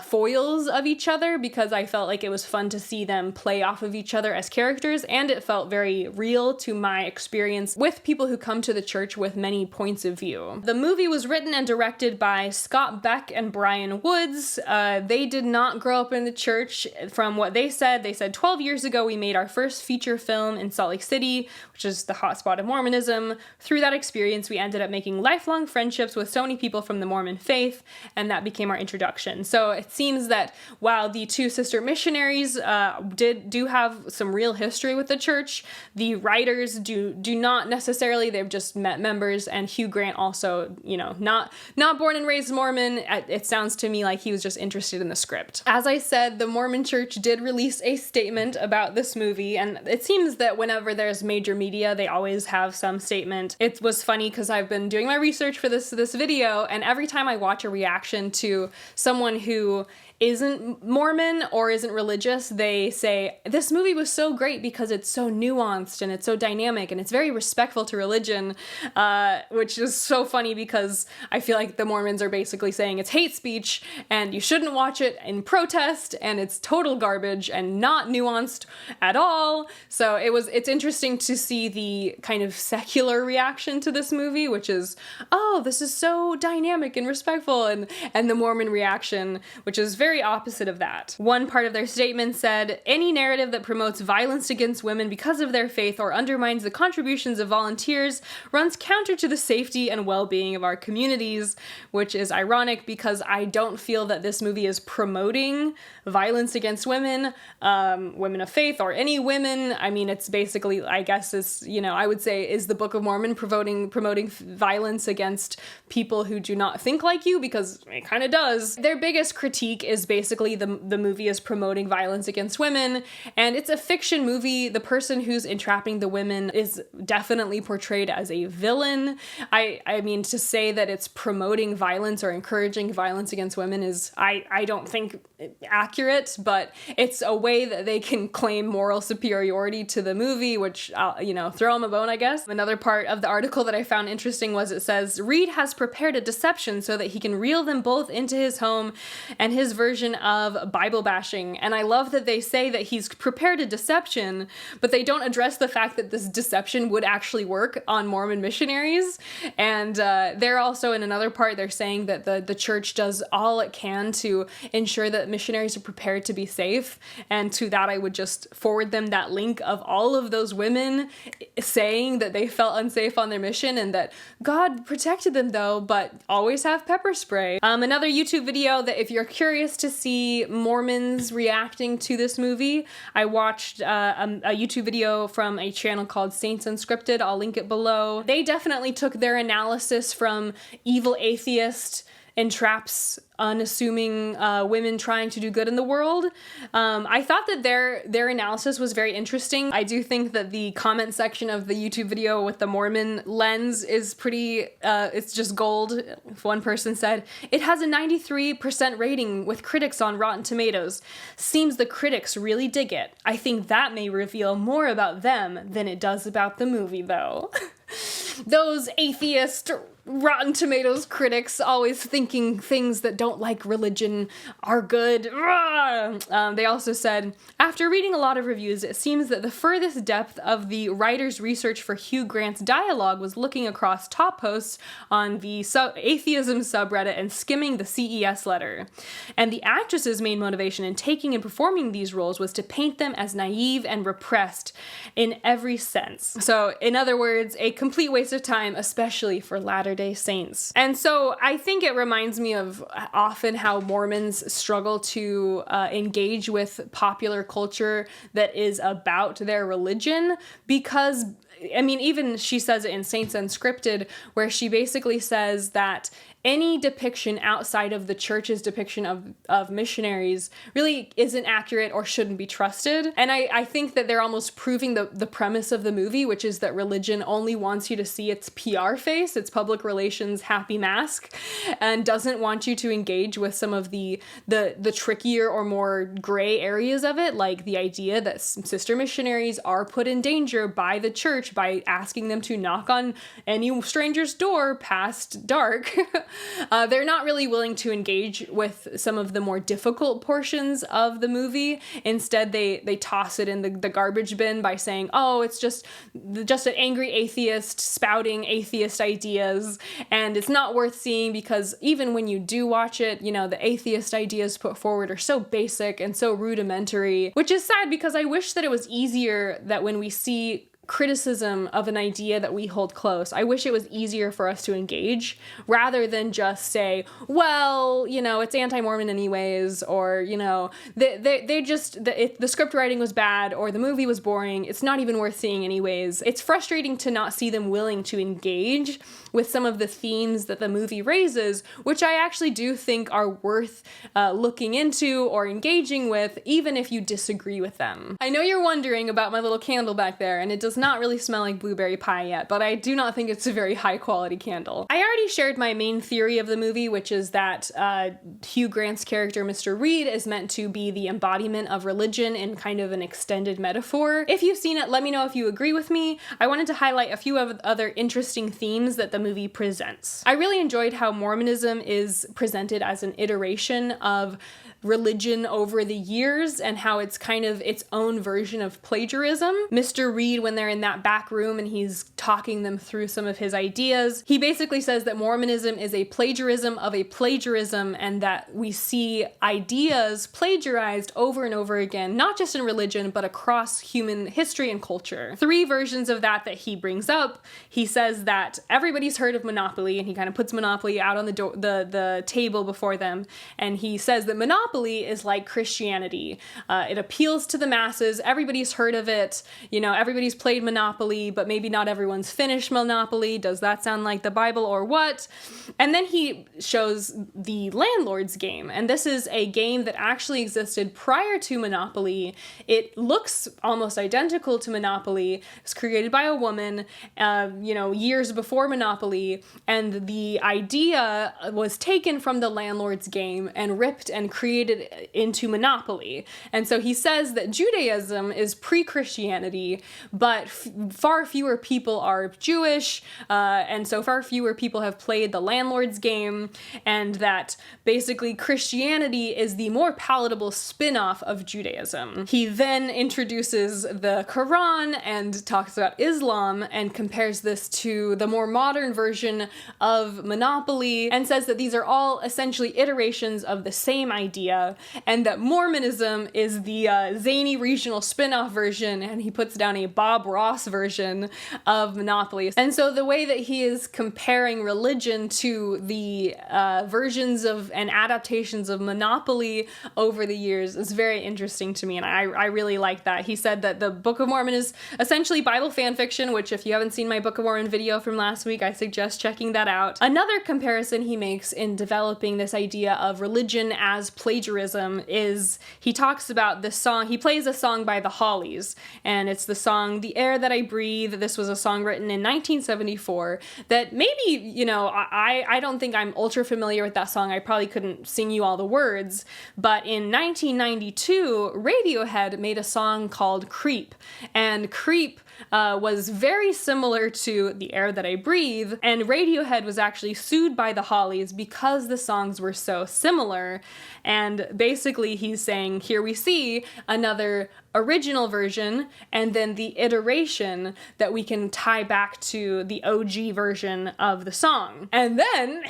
foils of each other, because I felt like it was fun to see them play off of each other as characters, and it felt very real to my experience with people who come to the church with many points of view. The movie was written and directed by Scott Beck and Brian Woods. They did not grow up in the church. From what they said 12 years ago we made our first feature film in Salt Lake City, which is the hotspot of Mormonism. Through that experience, we ended up making lifelong friendships with so many people from the Mormon faith, and that became our introduction. So it seems that while the two sister missionaries do have some real history with the church, the writers do not necessarily. They've just met members, and Hugh Grant also, not born and raised Mormon. It sounds to me like he was just interested in the script. As I said, the Mormon Church did release a statement about this movie, and it seems that whenever there's major media, they always have some statement. It was funny because I've been doing my research for this video, and every time I watch a reaction to someone who isn't Mormon or isn't religious, they say, this movie was so great because it's so nuanced and it's so dynamic and it's very respectful to religion, which is so funny because I feel like the Mormons are basically saying it's hate speech and you shouldn't watch it in protest and it's total garbage and not nuanced at all. So it's interesting to see the kind of secular reaction to this movie, which is, oh, this is so dynamic and respectful, and the Mormon reaction, which is very opposite of that. One part of their statement said, any narrative that promotes violence against women because of their faith or undermines the contributions of volunteers runs counter to the safety and well-being of our communities, which is ironic because I don't feel that this movie is promoting violence against women, women of faith, or any women. I mean, it's basically, I guess it's, I would say, is the Book of Mormon promoting violence against people who do not think like you, because it kind of does. Their biggest critique is basically the movie is promoting violence against women, and it's a fiction movie. The person who's entrapping the women is definitely portrayed as a villain. I mean, to say that it's promoting violence or encouraging violence against women is, I don't think accurate, but it's a way that they can claim moral superiority to the movie, which I'll, throw them a bone, I guess. Another part of the article that I found interesting was it says, Reed has prepared a deception so that he can reel them both into his home and his version of Bible bashing. And I love that they say that he's prepared a deception, but they don't address the fact that this deception would actually work on Mormon missionaries. And they're also, in another part, they're saying that the church does all it can to ensure that missionaries are prepared to be safe. And to that, I would just forward them that link of all of those women saying that they felt unsafe on their mission and that God protected them though, but always have pepper spray. Another YouTube video that if you're curious to see Mormons reacting to this movie, I watched a YouTube video from a channel called Saints Unscripted. I'll link it below. They definitely took their analysis from evil atheist entraps unassuming women trying to do good in the world. I thought that their analysis was very interesting. I do think that the comment section of the YouTube video with the Mormon lens is pretty, it's just gold. One person said, "It has a 93% rating with critics on Rotten Tomatoes. Seems the critics really dig it. I think that may reveal more about them than it does about the movie, though." Those atheist Rotten Tomatoes critics always thinking things that don't like religion are good. They also said, after reading a lot of reviews, it seems that the furthest depth of the writer's research for Hugh Grant's dialogue was looking across top posts on the atheism subreddit and skimming the CES letter. And the actress's main motivation in taking and performing these roles was to paint them as naive and repressed in every sense. So, in other words, a complete waste of time, especially for Latter-day Saints. And so I think it reminds me of often how Mormons struggle to engage with popular culture that is about their religion, because I mean, even she says it in Saints Unscripted, where she basically says that any depiction outside of the church's depiction of missionaries really isn't accurate or shouldn't be trusted. And I think that they're almost proving the premise of the movie, which is that religion only wants you to see its PR face, its public relations happy mask, and doesn't want you to engage with some of the trickier or more gray areas of it, like the idea that sister missionaries are put in danger by the church by asking them to knock on any stranger's door past dark. They're not really willing to engage with some of the more difficult portions of the movie. Instead, they toss it in the garbage bin by saying, oh, it's just an angry atheist spouting atheist ideas, and it's not worth seeing because even when you do watch it, you know, the atheist ideas put forward are so basic and so rudimentary, which is sad because I wish that it was easier that when we see criticism of an idea that we hold close, I wish it was easier for us to engage rather than just say, well, you know, it's anti-Mormon anyways, or, you know, the script writing was bad or the movie was boring. It's not even worth seeing anyways. It's frustrating to not see them willing to engage with some of the themes that the movie raises, which I actually do think are worth looking into or engaging with, even if you disagree with them. I know you're wondering about my little candle back there, and it does not really smell like blueberry pie yet, but I do not think it's a very high quality candle. I already shared my main theory of the movie, which is that Hugh Grant's character, Mr. Reed, is meant to be the embodiment of religion in kind of an extended metaphor. If you've seen it, let me know if you agree with me. I wanted to highlight a few of other interesting themes that the movie presents. I really enjoyed how Mormonism is presented as an iteration of religion over the years and how it's kind of its own version of plagiarism. Mr. Reed, when they're in that back room and he's talking them through some of his ideas, he basically says that Mormonism is a plagiarism of a plagiarism, and that we see ideas plagiarized over and over again, not just in religion, but across human history and culture. 3 versions of that he brings up. He says that everybody's heard of Monopoly, and he kind of puts Monopoly out on the table before them, and he says that Monopoly is like Christianity. It appeals to the masses. Everybody's heard of it. You know, everybody's played Monopoly, but maybe not everyone's finished Monopoly. Does that sound like the Bible or what? And then he shows the landlord's game. And this is a game that actually existed prior to Monopoly. It looks almost identical to Monopoly. It's created by a woman, years before Monopoly. And the idea was taken from the landlord's game and ripped and created into Monopoly. And so he says that Judaism is pre-Christianity, but far fewer people are Jewish, and so far fewer people have played the landlord's game, and that basically Christianity is the more palatable spin-off of Judaism. He then introduces the Quran and talks about Islam and compares this to the more modern version of Monopoly and says that these are all essentially iterations of the same idea. idea, and that Mormonism is the zany regional spin-off version, and he puts down a Bob Ross version of Monopoly. And so the way that he is comparing religion to the versions of and adaptations of Monopoly over the years is very interesting to me, and I really like that. He said that the Book of Mormon is essentially Bible fan fiction, which if you haven't seen my Book of Mormon video from last week, I suggest checking that out. Another comparison he makes in developing this idea of religion as plagiarism is he talks about this song. He plays a song by the Hollies, and it's the song The Air That I Breathe. This was a song written in 1974 that maybe, you know, I don't think I'm ultra familiar with that song. I probably couldn't sing you all the words, but in 1992, Radiohead made a song called Creep, and Creep was very similar to The Air That I Breathe, and Radiohead was actually sued by the Hollies because the songs were so similar, and basically he's saying, here we see another original version, and then the iteration that we can tie back to the OG version of the song. And then,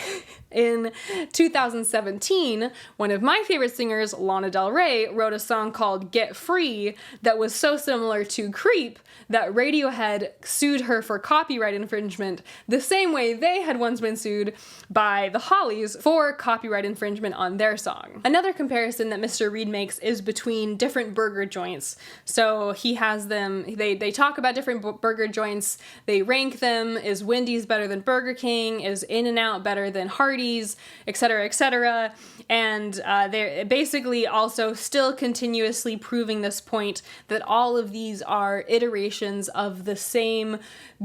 in 2017, one of my favorite singers, Lana Del Rey, wrote a song called Get Free that was so similar to Creep that Radiohead sued her for copyright infringement the same way they had once been sued by the Hollies for copyright infringement on their song. Another comparison that Mr. Reed makes is between different burger joints. So he has them, they talk about different burger joints, they rank them, is Wendy's better than Burger King, is In-N-Out better than Hardee's, etc., etc., and they're basically also still continuously proving this point that all of these are iterations of the same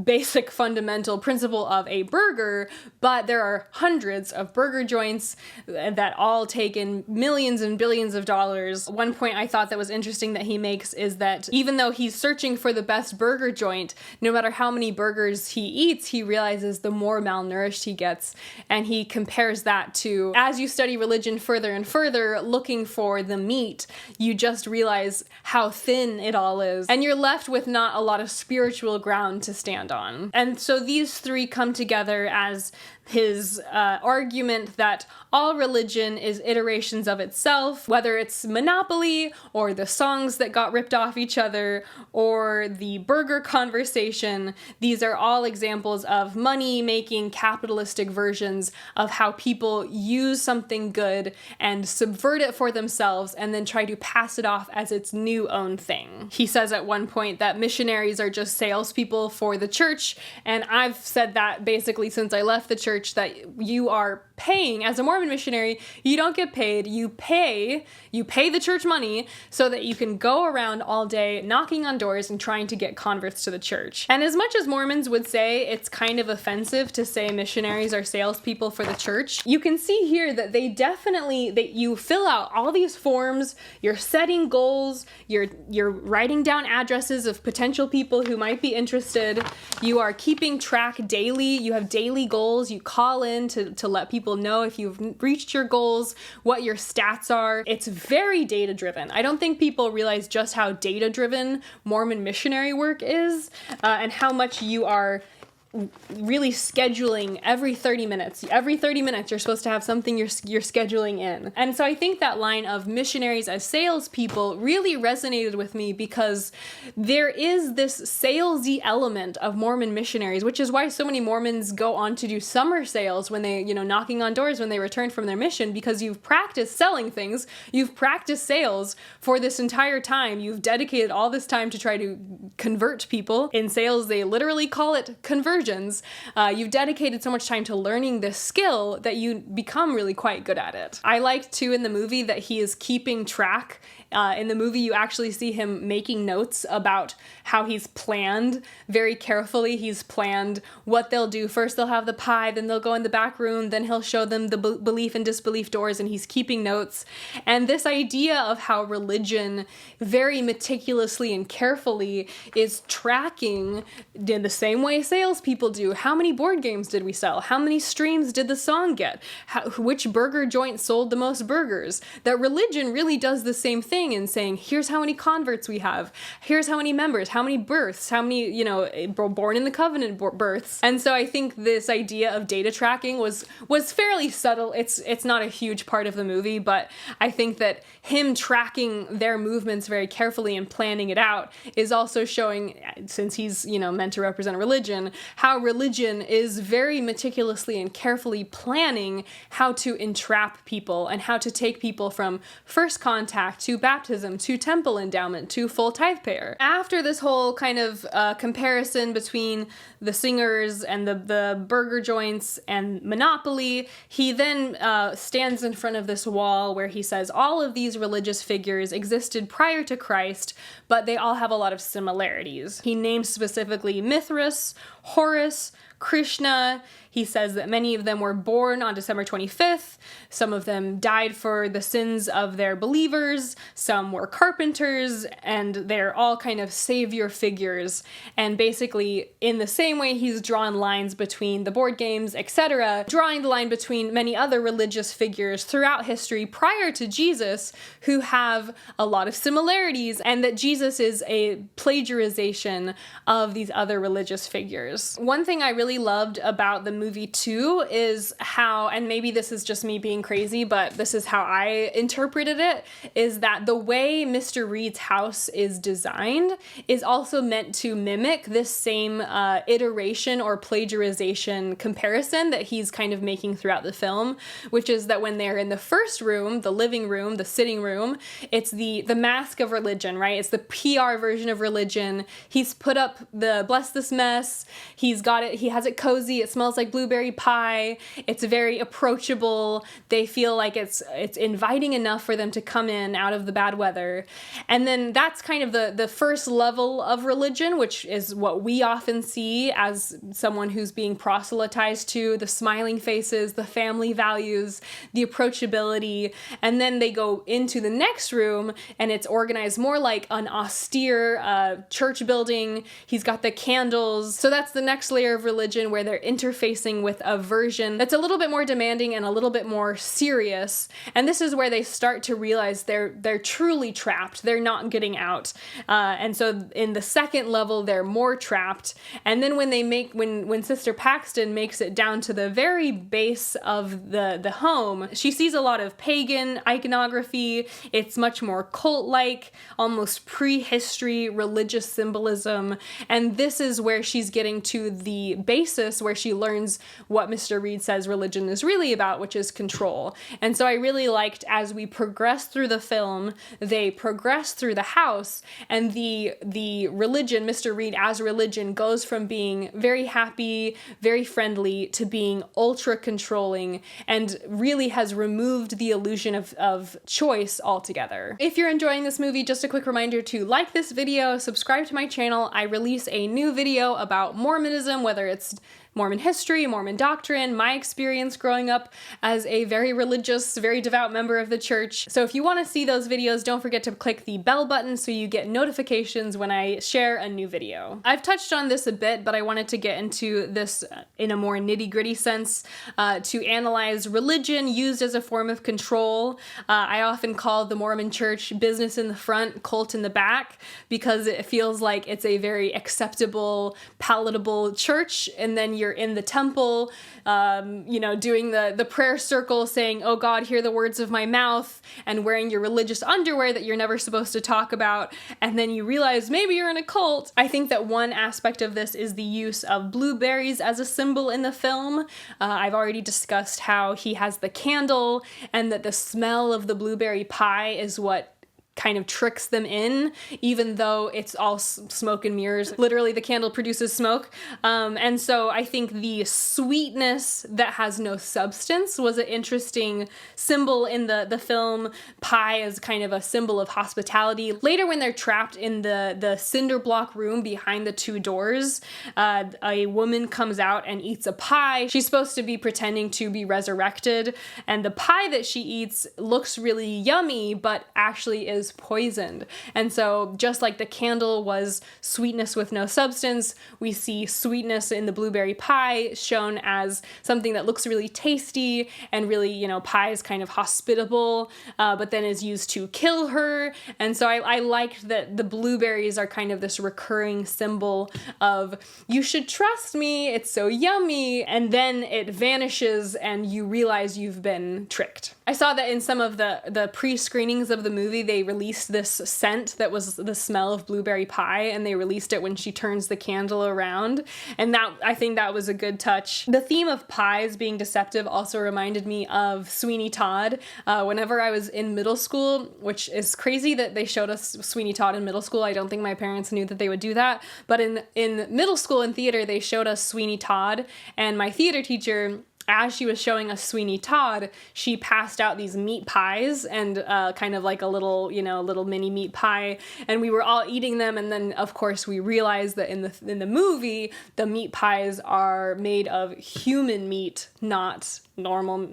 basic fundamental principle of a burger, but there are hundreds of burger joints that all take in millions and billions of dollars. One point I thought that was interesting that he makes is that even though he's searching for the best burger joint, no matter how many burgers he eats, he realizes the more malnourished he gets, and he compares that to, as you study religion further and further, looking for the meat, you just realize how thin it all is, and you're left with not a lot of spiritual ground to stand on. And so these three come together as his argument that all religion is iterations of itself, whether it's Monopoly or the songs that got ripped off each other or the burger conversation. These are all examples of money-making capitalistic versions of how people use something good and subvert it for themselves and then try to pass it off as its new own thing. He says at one point that missionaries are just salespeople for the church, and I've said that basically since I left the church, that you are paying as a Mormon missionary. You don't get paid, you pay the church money so that you can go around all day knocking on doors and trying to get converts to the church. And as much as Mormons would say it's kind of offensive to say missionaries are salespeople for the church, you can see here that they definitely, that you fill out all these forms, you're setting goals, you're writing down addresses of potential people who might be interested, you are keeping track daily, you have daily goals, you call in to let people know if you've reached your goals, what your stats are. It's very data driven. I don't think people realize just how data driven Mormon missionary work is, and how much you are really scheduling every 30 minutes. Every 30 minutes you're supposed to have something you're scheduling in. And so I think that line of missionaries as salespeople really resonated with me because there is this salesy element of Mormon missionaries, which is why so many Mormons go on to do summer sales when they, knocking on doors when they return from their mission, because you've practiced selling things, you've practiced sales for this entire time, you've dedicated all this time to try to convert people. In sales, they literally call it conversion. You've dedicated so much time to learning this skill that you become really quite good at it. I like too in the movie that he is keeping track. In the movie, you actually see him making notes about how he's planned very carefully. He's planned what they'll do. First, they'll have the pie, then they'll go in the back room, then he'll show them the belief and disbelief doors, and he's keeping notes. And this idea of how religion very meticulously and carefully is tracking in the same way salespeople do. How many board games did we sell? How many streams did the song get? Which burger joint sold the most burgers? That religion really does the same thing. thing and saying, here's how many converts we have, here's how many members, how many births, how many, you know, born in the covenant births. And so I think this idea of data tracking was fairly subtle. It's not a huge part of the movie, but I think that him tracking their movements very carefully and planning it out is also showing, since he's, you know, meant to represent religion, how religion is very meticulously and carefully planning how to entrap people and how to take people from first contact to baptism to temple endowment to full tithe payer. After this whole kind of comparison between the singers and the burger joints and Monopoly, he then stands in front of this wall where he says all of these religious figures existed prior to Christ, but they all have a lot of similarities. He names specifically Mithras, Horus, Krishna. He says that many of them were born on December 25th. Some of them died for the sins of their believers. Some were carpenters, and they're all kind of savior figures. And basically, in the same way he's drawn lines between the board games, etc., drawing the line between many other religious figures throughout history prior to Jesus who have a lot of similarities, and that Jesus is a plagiarization of these other religious figures. One thing I really loved about the movie too is how, and maybe this is just me being crazy, but this is how I interpreted it, is that the way Mr. Reed's house is designed is also meant to mimic this same iteration or plagiarization comparison that he's kind of making throughout the film, which is that when they're in the first room, the living room, the sitting room, it's the mask of religion, right? It's the PR version of religion. He's put up the bless this mess. He's got it. He has it cozy. It smells like blueberry pie. It's very approachable. They feel like it's inviting enough for them to come in out of the bad weather. And then that's kind of the first level of religion, which is what we often see as someone who's being proselytized to, the smiling faces, the family values, the approachability. And then they go into the next room and it's organized more like an austere church building. He's got the candles. So that's the next layer of religion where they're interfacing with a version that's a little bit more demanding and a little bit more serious. And this is where they start to realize they're truly trapped. They're not getting out. And so in the second level, they're more trapped. And then when Sister Paxton makes it down to the very base of the home, she sees a lot of pagan iconography. It's much more cult-like, almost prehistory religious symbolism. And this is where she's getting to the basis where she learns what Mr. Reed says religion is really about, which is control. And so I really liked, as we progress through the film, they progress through the house, and the religion, Mr. Reed as religion, goes from being very happy, very friendly, to being ultra controlling, and really has removed the illusion of choice altogether. If you're enjoying this movie, just a quick reminder to like this video, subscribe to my channel. I release a new video about Mormonism, whether it's Mormon history, Mormon doctrine, my experience growing up as a very religious, very devout member of the church. So if you want to see those videos, don't forget to click the bell button so you get notifications when I share a new video. I've touched on this a bit, but I wanted to get into this in a more nitty-gritty sense to analyze religion used as a form of control. I often call the Mormon church business in the front, cult in the back, because it feels like it's a very acceptable, palatable church, and then you're in the temple, doing the prayer circle, saying, "Oh God, hear the words of my mouth," and wearing your religious underwear that you're never supposed to talk about, and then you realize maybe you're in a cult. I think that one aspect of this is the use of blueberries as a symbol in the film. I've already discussed how he has the candle, and that the smell of the blueberry pie is what kind of tricks them in, even though it's all smoke and mirrors. Literally, the candle produces smoke. And so I think the sweetness that has no substance was an interesting symbol in the film. Pie is kind of a symbol of hospitality. Later, when they're trapped in the cinder block room behind the two doors, a woman comes out and eats a pie. She's supposed to be pretending to be resurrected, and the pie that she eats looks really yummy, but actually is is poisoned. And so just like the candle was sweetness with no substance, we see sweetness in the blueberry pie shown as something that looks really tasty and really, pie is kind of hospitable, but then is used to kill her. And so I liked that the blueberries are kind of this recurring symbol of, you should trust me, it's so yummy, and then it vanishes and you realize you've been tricked. I saw that in some of the pre-screenings of the movie, they released this scent that was the smell of blueberry pie, and they released it when she turns the candle around, and I think that was a good touch. The theme of pies being deceptive also reminded me of Sweeney Todd. Whenever I was in middle school, which is crazy that they showed us Sweeney Todd in middle school. I don't think my parents knew that they would do that, but in middle school in theater, they showed us Sweeney Todd, and my theater teacher, as she was showing us Sweeney Todd, she passed out these meat pies and kind of like a little mini meat pie, and we were all eating them. And then, of course, we realized that in the movie, the meat pies are made of human meat, not normal,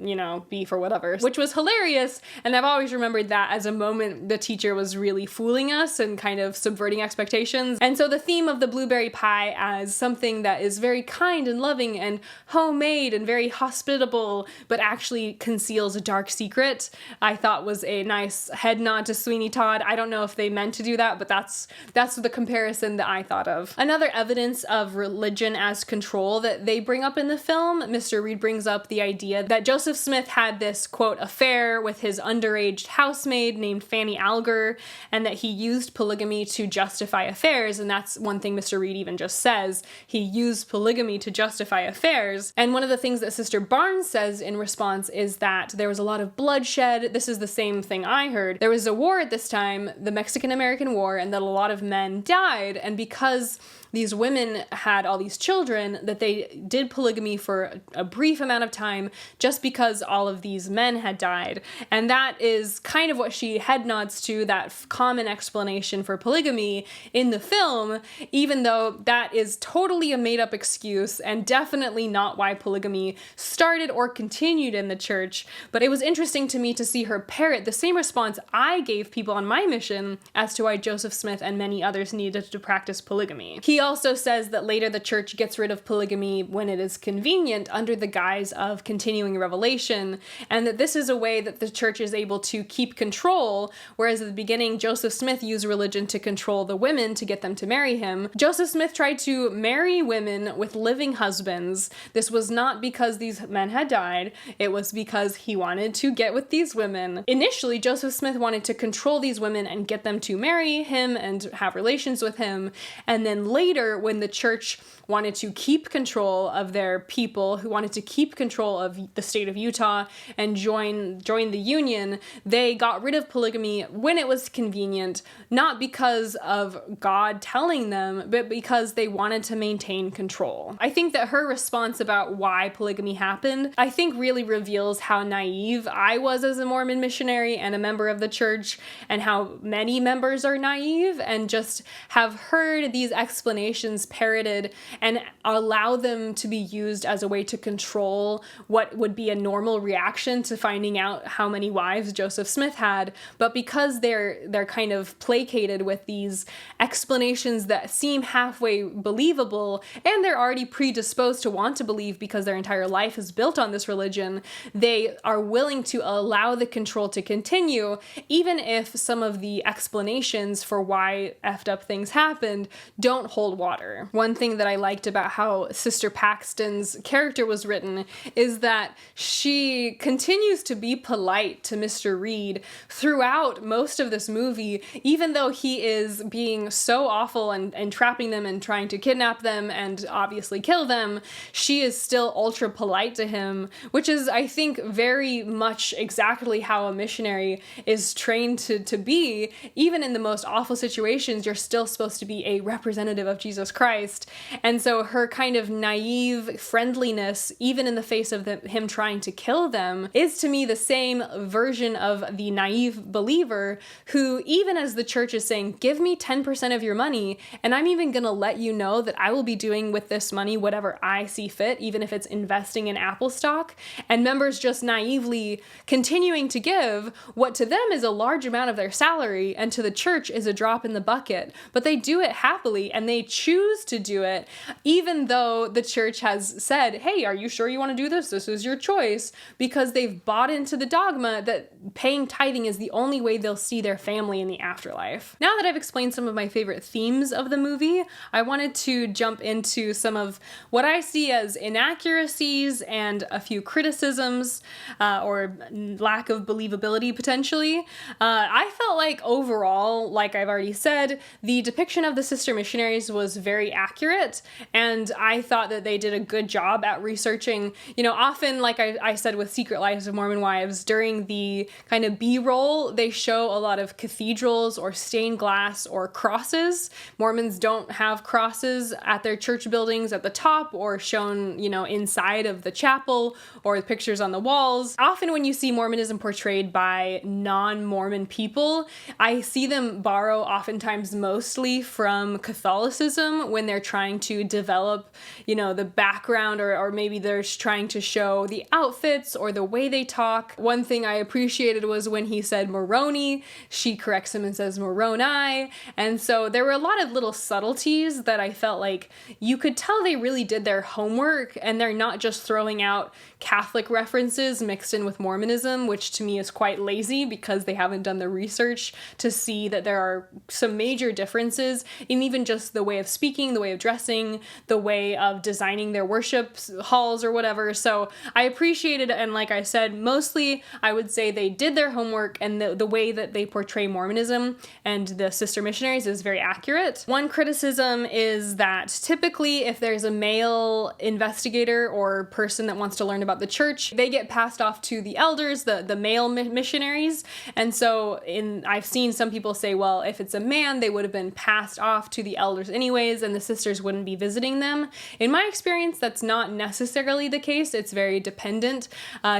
beef or whatever, which was hilarious. And I've always remembered that as a moment the teacher was really fooling us and kind of subverting expectations. And so the theme of the blueberry pie as something that is very kind and loving and homemade and very hospitable, but actually conceals a dark secret, I thought was a nice head nod to Sweeney Todd. I don't know if they meant to do that, but that's the comparison that I thought of. Another evidence of religion as control that they bring up in the film, Mr. Reed brings up the idea that Joseph Smith had this, quote, affair with his underage housemaid named Fanny Alger, and that he used polygamy to justify affairs. And that's one thing Mr. Reed even just says. He used polygamy to justify affairs. And one of the things that Sister Barnes says in response is that there was a lot of bloodshed. This is the same thing I heard. There was a war at this time, the Mexican-American War, and that a lot of men died. And because these women had all these children, that they did polygamy for a brief amount of time just because all of these men had died. And that is kind of what she head nods to, that common explanation for polygamy in the film, even though that is totally a made-up excuse and definitely not why polygamy started or continued in the church. But it was interesting to me to see her parrot the same response I gave people on my mission as to why Joseph Smith and many others needed to practice polygamy. He also says that later the church gets rid of polygamy when it is convenient under the guise of continuing revelation, and that this is a way that the church is able to keep control, whereas at the beginning Joseph Smith used religion to control the women to get them to marry him. Joseph Smith tried to marry women with living husbands. This was not because these men had died, it was because he wanted to get with these women. Initially, Joseph Smith wanted to control these women and get them to marry him and have relations with him, and then later, when the church wanted to keep control of their people, who wanted to keep control of the state of Utah and join the union, they got rid of polygamy when it was convenient, not because of God telling them, but because they wanted to maintain control. I think that her response about why polygamy happened, I think really reveals how naive I was as a Mormon missionary and a member of the church, and how many members are naive and just have heard these explanations parroted and allow them to be used as a way to control what would be a normal reaction to finding out how many wives Joseph Smith had. But because they're kind of placated with these explanations that seem halfway believable, and they're already predisposed to want to believe because their entire life is built on this religion, they are willing to allow the control to continue, even if some of the explanations for why effed up things happened don't hold water. One thing that I liked about how Sister Paxton's character was written is that she continues to be polite to Mr. Reed throughout most of this movie, even though he is being so awful and trapping them and trying to kidnap them and obviously kill them. She is still ultra polite to him, which is, I think, very much exactly how a missionary is trained to be. Even in the most awful situations, you're still supposed to be a representative of Jesus Christ. And so her kind of naive friendliness, even in the face of him trying to kill them, is to me the same version of the naive believer who, even as the church is saying, give me 10% of your money, and I'm even going to let you know that I will be doing with this money whatever I see fit, even if it's investing in Apple stock, and members just naively continuing to give what to them is a large amount of their salary and to the church is a drop in the bucket. But they do it happily and they choose to do it, even though the church has said, hey, are you sure you want to do this? This is your choice, because they've bought into the dogma that paying tithing is the only way they'll see their family in the afterlife. Now that I've explained some of my favorite themes of the movie, I wanted to jump into some of what I see as inaccuracies and a few criticisms or lack of believability potentially. I felt like overall, like I've already said, the depiction of the sister missionaries was very accurate, and I thought that they did a good job at researching, often, like I said with Secret Lives of Mormon Wives, during the kind of B-roll, they show a lot of cathedrals or stained glass or crosses. Mormons don't have crosses at their church buildings at the top or shown, inside of the chapel or pictures on the walls. Often when you see Mormonism portrayed by non-Mormon people, I see them borrow oftentimes mostly from Catholicism when they're trying to develop, the background, or maybe they're trying to show the outfits or the way they talk. One thing I appreciated was when he said Moroni, she corrects him and says Moroni. And so there were a lot of little subtleties that I felt like you could tell they really did their homework and they're not just throwing out Catholic references mixed in with Mormonism, which to me is quite lazy because they haven't done the research to see that there are some major differences in even just the way of speaking, the way of dressing, the way of designing their worship halls or whatever. So I appreciated, and like I said, mostly I would say they did their homework, and the way that they portray Mormonism and the sister missionaries is very accurate. One criticism is that typically if there's a male investigator or person that wants to learn about the church, they get passed off to the elders, the male missionaries. And so I've seen some people say, well, if it's a man, they would have been passed off to the elders anyways, and the sisters wouldn't be visiting them. In my experience, that's not necessarily the case. It's very dependent.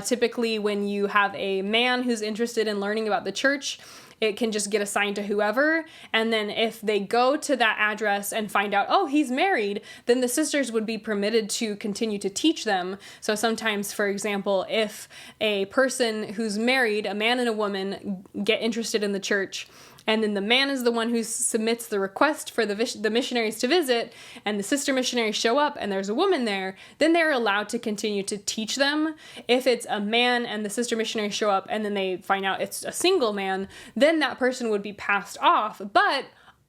Typically, when you have a man who's interested in learning about the church, it can just get assigned to whoever. And then if they go to that address and find out, oh, he's married, then the sisters would be permitted to continue to teach them. So sometimes, for example, if a person who's married, a man and a woman, get interested in the church, and then the man is the one who submits the request for the missionaries to visit, and the sister missionaries show up and there's a woman there, then they're allowed to continue to teach them. If it's a man and the sister missionaries show up and then they find out it's a single man, then that person would be passed off. But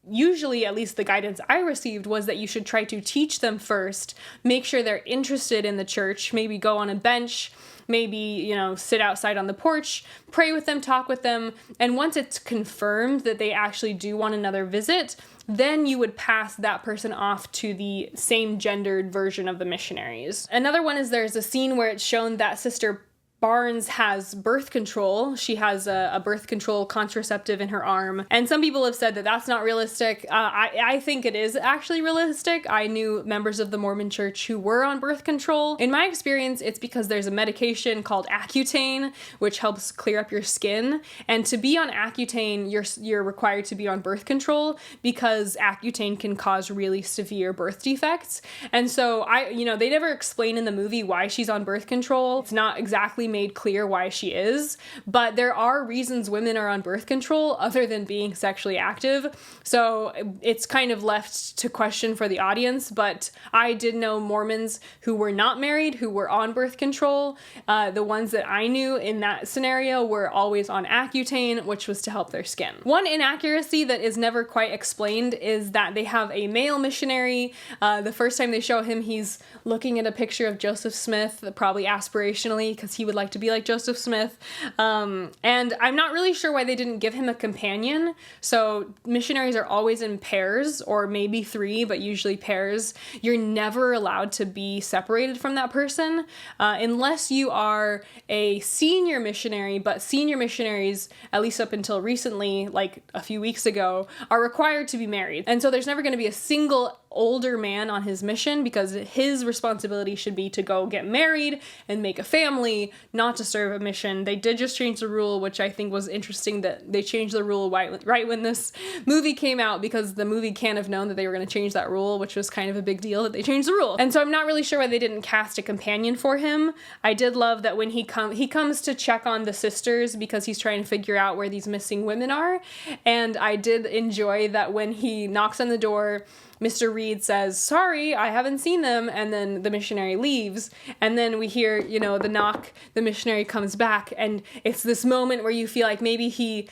usually, at least the guidance I received, was that you should try to teach them first, make sure they're interested in the church, maybe go on a bench, maybe, sit outside on the porch, pray with them, talk with them, and once it's confirmed that they actually do want another visit, then you would pass that person off to the same gendered version of the missionaries. Another one is there's a scene where it's shown that Sister Barnes has birth control. She has a birth control contraceptive in her arm. And some people have said that that's not realistic. I think it is actually realistic. I knew members of the Mormon church who were on birth control. In my experience, it's because there's a medication called Accutane, which helps clear up your skin. And to be on Accutane, you're required to be on birth control because Accutane can cause really severe birth defects. And so they never explain in the movie why she's on birth control. It's not exactly made clear why she is, but there are reasons women are on birth control other than being sexually active. So it's kind of left to question for the audience, but I did know Mormons who were not married, who were on birth control. The ones that I knew in that scenario were always on Accutane, which was to help their skin. One inaccuracy that is never quite explained is that they have a male missionary. The first time they show him, he's looking at a picture of Joseph Smith, probably aspirationally, because he would like to be like Joseph Smith. And I'm not really sure why they didn't give him a companion. So missionaries are always in pairs, or maybe 3, but usually pairs. You're never allowed to be separated from that person unless you are a senior missionary, but senior missionaries, at least up until recently, like a few weeks ago, are required to be married. And so there's never going to be a single older man on his mission, because his responsibility should be to go get married and make a family, not to serve a mission. They did just change the rule, which I think was interesting that they changed the rule right when this movie came out, because the movie can't have known that they were going to change that rule, which was kind of a big deal that they changed the rule. And so I'm not really sure why they didn't cast a companion for him. I did love that when he comes to check on the sisters because he's trying to figure out where these missing women are. And I did enjoy that when he knocks on the door, Mr. Reed says, "Sorry, I haven't seen them," and then the missionary leaves, and then we hear, the knock, the missionary comes back, and it's this moment where you feel like maybe he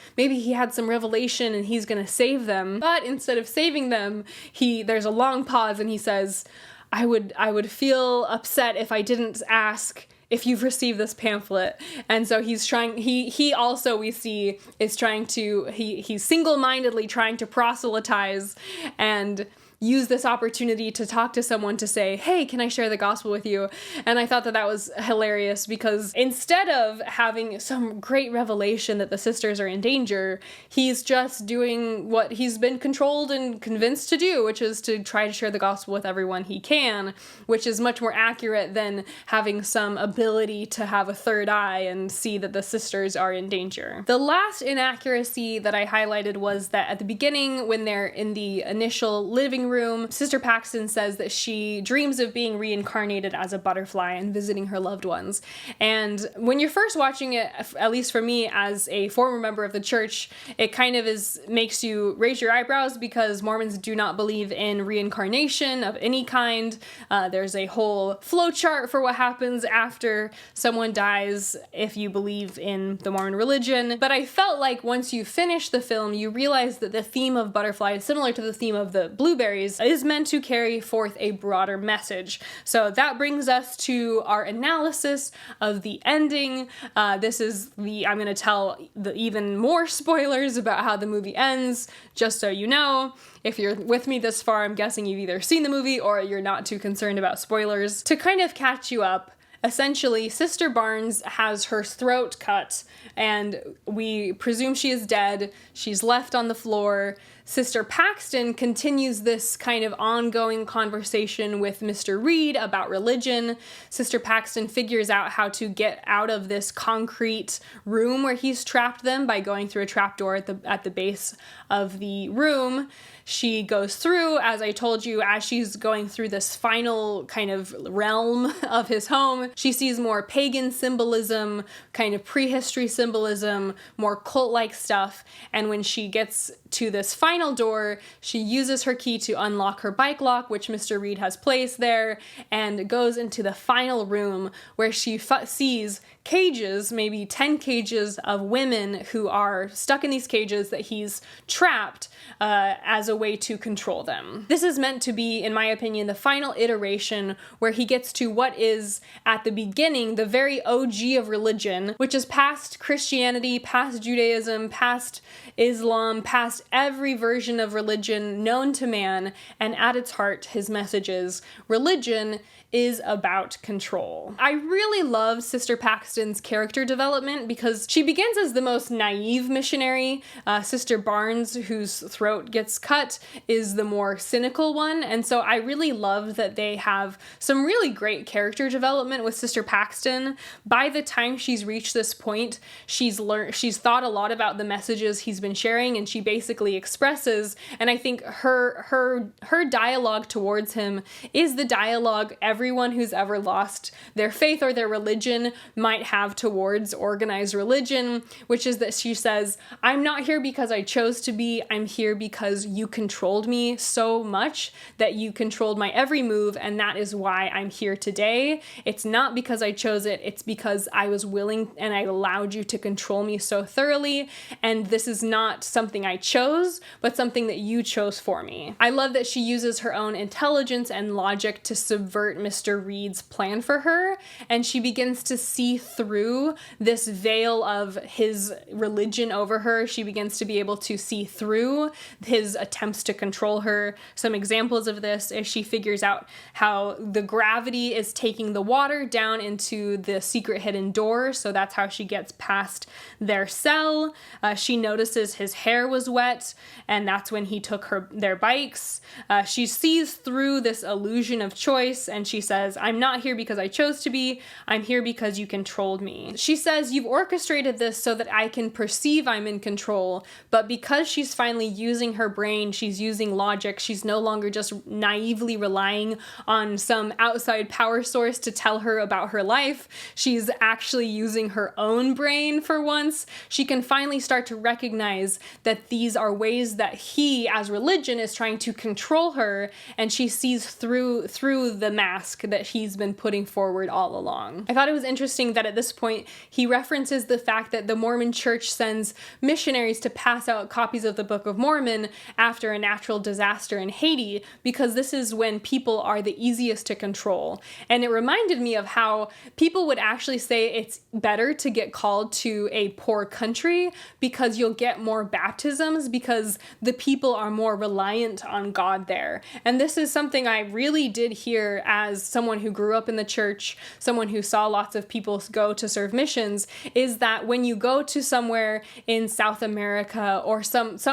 had some revelation and he's gonna save them, but instead of saving them, there's a long pause and he says, I would feel upset if I didn't ask if you've received this pamphlet. And so he's trying, he also, we see, is trying to, he's single-mindedly trying to proselytize and use this opportunity to talk to someone to say, hey, can I share the gospel with you? And I thought that was hilarious, because instead of having some great revelation that the sisters are in danger, he's just doing what he's been controlled and convinced to do, which is to try to share the gospel with everyone he can, which is much more accurate than having some ability to have a third eye and see that the sisters are in danger. The last inaccuracy that I highlighted was that at the beginning, when they're in the initial living room, Sister Paxton says that she dreams of being reincarnated as a butterfly and visiting her loved ones. And when you're first watching it, at least for me as a former member of the church, it kind of makes you raise your eyebrows, because Mormons do not believe in reincarnation of any kind. There's a whole flowchart for what happens after someone dies if you believe in the Mormon religion. But I felt like once you finish the film, you realize that the theme of butterflies, similar to the theme of the Blueberries, is meant to carry forth a broader message. So that brings us to our analysis of the ending. I'm going to tell the even more spoilers about how the movie ends, just so you know. If you're with me this far, I'm guessing you've either seen the movie or you're not too concerned about spoilers. To kind of catch you up, essentially, Sister Barnes has her throat cut, and we presume she is dead. She's left on the floor. Sister Paxton continues this kind of ongoing conversation with Mr. Reed about religion. Sister Paxton figures out how to get out of this concrete room where he's trapped them by going through a trapdoor at the base of the room. She goes through, as I told you, as she's going through this final kind of realm of his home, she sees more pagan symbolism, kind of prehistory symbolism, more cult-like stuff, and when she gets to this final door, she uses her key to unlock her bike lock, which Mr. Reed has placed there, and goes into the final room where she sees cages, maybe 10 cages of women who are stuck in these cages that he's trapped as a way to control them. This is meant to be, in my opinion, the final iteration where he gets to what is, at the beginning, the very OG of religion, which is past Christianity, past Judaism, past Islam, past every version of religion known to man, and at its heart, his message is religion is about control. I really love Sister Paxton's character development because she begins as the most naive missionary. Sister Barnes, whose throat gets cut, is the more cynical one, and so I really love that they have some really great character development with Sister Paxton. By the time she's reached this point, she's thought a lot about the messages he's been sharing, and she basically expresses, and I think her dialogue towards him is the dialogue everyone who's ever lost their faith or their religion might have towards organized religion, which is that she says, I'm not here because I chose to be, I'm here because you controlled me so much that you controlled my every move, and that is why I'm here today. It's not because I chose it, it's because I was willing and I allowed you to control me so thoroughly, and this is not something I chose, but something that you chose for me. I love that she uses her own intelligence and logic to subvert Mr. Reed's plan for her, and she begins to see through this veil of his religion over her. She begins to be able to see through his attempts to control her. Some examples of this is she figures out how the gravity is taking the water down into the secret hidden door, so that's how she gets past their cell. She notices his hair was wet, and that's when he took their bikes. She sees through this illusion of choice, and she says, I'm not here because I chose to be, I'm here because you controlled me. She says, you've orchestrated this so that I can perceive I'm in control, but because she's finally using her brain, she's using logic, she's no longer just naively relying on some outside power source to tell her about her life, she's actually using her own brain for once. She can finally start to recognize that these are ways that he, as religion, is trying to control her, and she sees through the mask that he's been putting forward all along. I thought it was interesting that at this point he references the fact that the Mormon Church sends missionaries to pass out copies of the Book of Mormon after a natural disaster in Haiti, because this is when people are the easiest to control. And it reminded me of how people would actually say it's better to get called to a poor country because you'll get more baptisms because the people are more reliant on God there. And this is something I really did hear as someone who grew up in the church, someone who saw lots of people go to serve missions, is that when you go to somewhere in South America or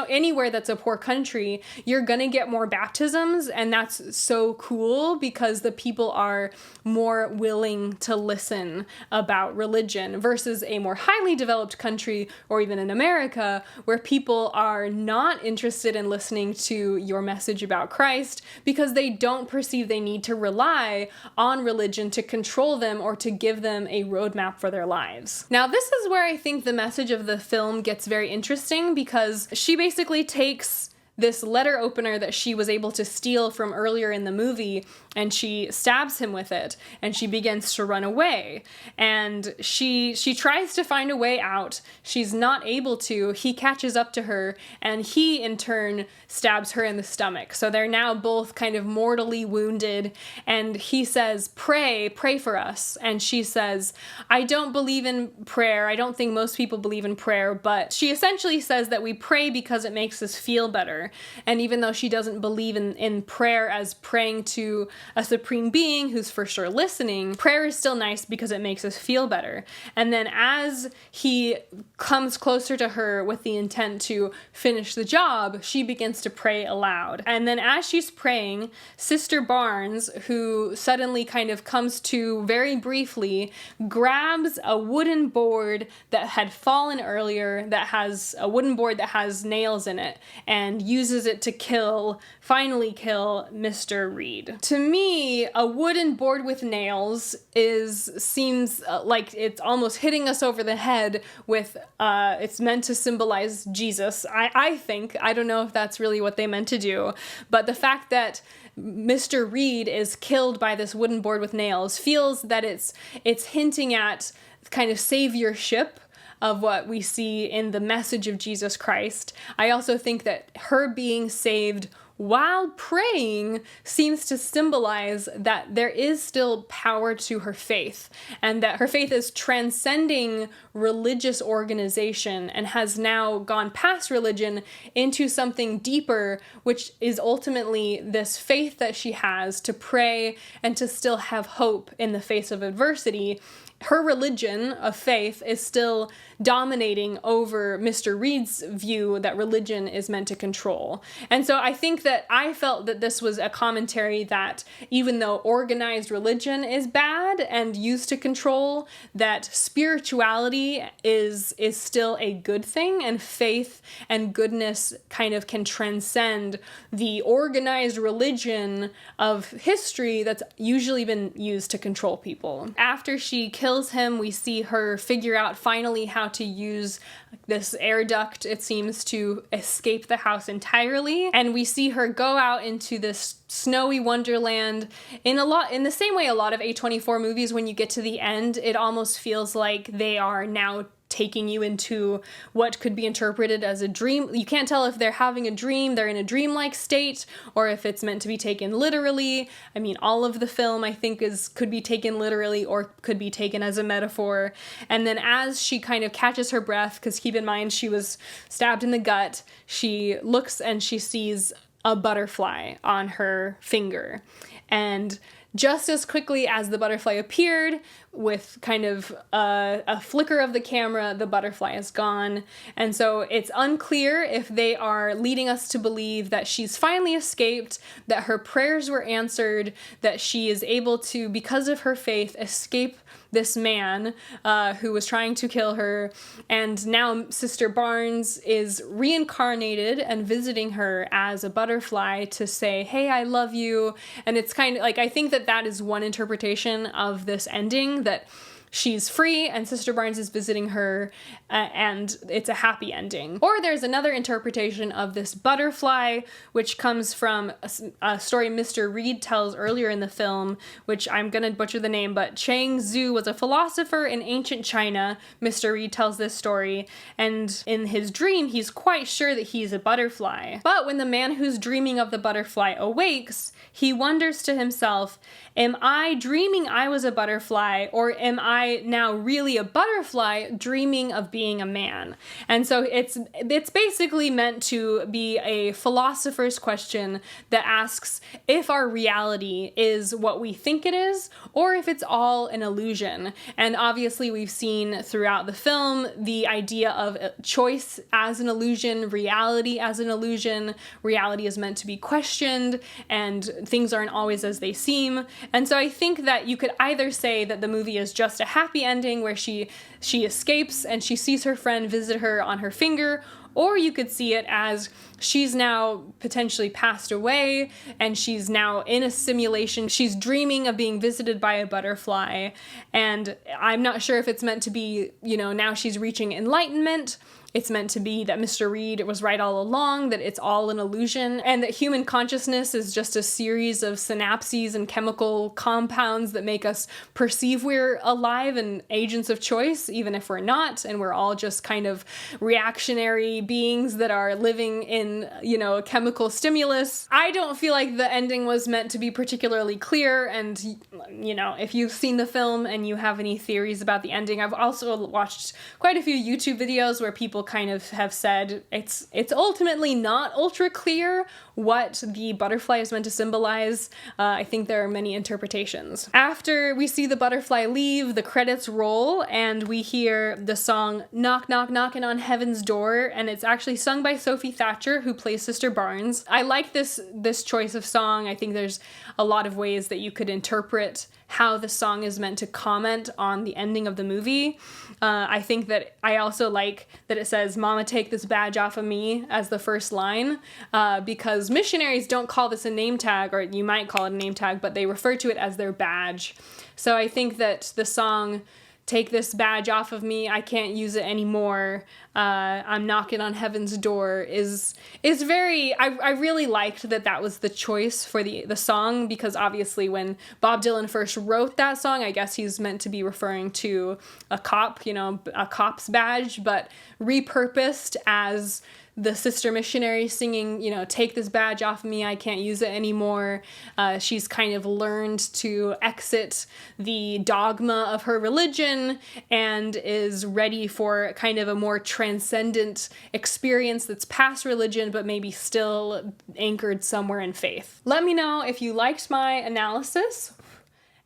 anywhere that's a poor country, you're gonna get more baptisms, and that's so cool because the people are more willing to listen about religion versus a more highly developed country or even in America where people are not interested in listening to your message about Christ because they don't perceive they need to rely on religion to control them or to give them a roadmap for their lives. Now, this is where I think the message of the film gets very interesting, because she basically takes this letter opener that she was able to steal from earlier in the movie, and she stabs him with it, and she begins to run away. And she tries to find a way out. She's not able to. He catches up to her, and he, in turn, stabs her in the stomach. So they're now both kind of mortally wounded, and he says, pray for us. And she says, I don't believe in prayer. I don't think most people believe in prayer, but she essentially says that we pray because it makes us feel better. And even though she doesn't believe in prayer as praying to a supreme being who's for sure listening, prayer is still nice because it makes us feel better. And then as he comes closer to her with the intent to finish the job, she begins to pray aloud. And then as she's praying, Sister Barnes, who suddenly kind of comes to very briefly, grabs a wooden board that had fallen earlier, that has a wooden board that has nails in it, and uses it to finally kill Mr. Reed. To me, a wooden board with nails seems like it's almost hitting us over the head with, it's meant to symbolize Jesus. I think, I don't know if that's really what they meant to do, but the fact that Mr. Reed is killed by this wooden board with nails feels that it's hinting at kind of saviorship of what we see in the message of Jesus Christ. I also think that her being saved while praying seems to symbolize that there is still power to her faith, and that her faith is transcending religious organization and has now gone past religion into something deeper, which is ultimately this faith that she has to pray and to still have hope in the face of adversity. Her religion of faith is still dominating over Mr. Reed's view that religion is meant to control. And so I think that I felt that this was a commentary that even though organized religion is bad and used to control, that spirituality is still a good thing, and faith and goodness kind of can transcend the organized religion of history that's usually been used to control people. After she kills him, we see her figure out finally how to use this air duct, it seems, to escape the house entirely. And we see her go out into this snowy wonderland in the same way a lot of A24 movies, when you get to the end, it almost feels like they are now taking you into what could be interpreted as a dream. You can't tell if they're having a dream, they're in a dreamlike state, or if it's meant to be taken literally. I mean, all of the film, I think, could be taken literally or could be taken as a metaphor. And then as she kind of catches her breath, because keep in mind she was stabbed in the gut, she looks and she sees a butterfly on her finger. And just as quickly as the butterfly appeared, with kind of a flicker of the camera, the butterfly is gone. And so it's unclear if they are leading us to believe that she's finally escaped, that her prayers were answered, that she is able to, because of her faith, escape this man who was trying to kill her. And now Sister Barnes is reincarnated and visiting her as a butterfly to say, hey, I love you. And it's kind of like, I think that that is one interpretation of this ending, that she's free and Sister Barnes is visiting her and it's a happy ending. Or there's another interpretation of this butterfly, which comes from a story Mr. Reed tells earlier in the film, which I'm gonna butcher the name, but Chang Zhu was a philosopher in ancient China. Mr. Reed tells this story, and in his dream, he's quite sure that he's a butterfly. But when the man who's dreaming of the butterfly awakes, he wonders to himself, am I dreaming I was a butterfly, or am I now really a butterfly dreaming of being a man? And so it's basically meant to be a philosopher's question that asks if our reality is what we think it is, or if it's all an illusion. And obviously we've seen throughout the film the idea of choice as an illusion, reality as an illusion. Reality is meant to be questioned, and things aren't always as they seem. And so I think that you could either say that the movie is just a happy ending where she escapes and she sees her friend visit her on her finger, or you could see it as she's now potentially passed away and she's now in a simulation. She's dreaming of being visited by a butterfly, and I'm not sure if it's meant to be, now she's reaching enlightenment. It's meant to be that Mr. Reed was right all along, that it's all an illusion, and that human consciousness is just a series of synapses and chemical compounds that make us perceive we're alive and agents of choice, even if we're not, and we're all just kind of reactionary beings that are living in, a chemical stimulus. I don't feel like the ending was meant to be particularly clear, and, if you've seen the film and you have any theories about the ending, I've also watched quite a few YouTube videos where people kind of have said it's ultimately not ultra clear what the butterfly is meant to symbolize. I think there are many interpretations. After we see the butterfly leave, the credits roll and we hear the song Knock Knock Knockin' on Heaven's Door, and it's actually sung by Sophie Thatcher, who plays Sister Barnes. I like this choice of song. I think there's a lot of ways that you could interpret how the song is meant to comment on the ending of the movie. I think that I also like that it says, "Mama, take this badge off of me," as the first line, because missionaries don't call this a name tag, or you might call it a name tag, but they refer to it as their badge. So I think that the song, "Take this badge off of me, I can't use it anymore, I'm knocking on heaven's door," is very, I really liked that was the choice for the song, because obviously when Bob Dylan first wrote that song, I guess he's meant to be referring to a cop, a cop's badge, but repurposed as the sister missionary singing, "Take this badge off of me, I can't use it anymore." She's kind of learned to exit the dogma of her religion and is ready for kind of a more transcendent experience that's past religion, but maybe still anchored somewhere in faith. Let me know if you liked my analysis.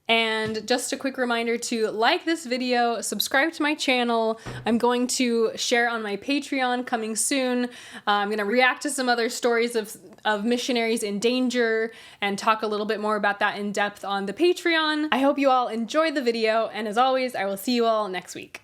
And just a quick reminder to like this video, subscribe to my channel. I'm going to share on my Patreon coming soon. I'm going to react to some other stories of missionaries in danger and talk a little bit more about that in depth on the Patreon. I hope you all enjoyed the video, and as always, I will see you all next week.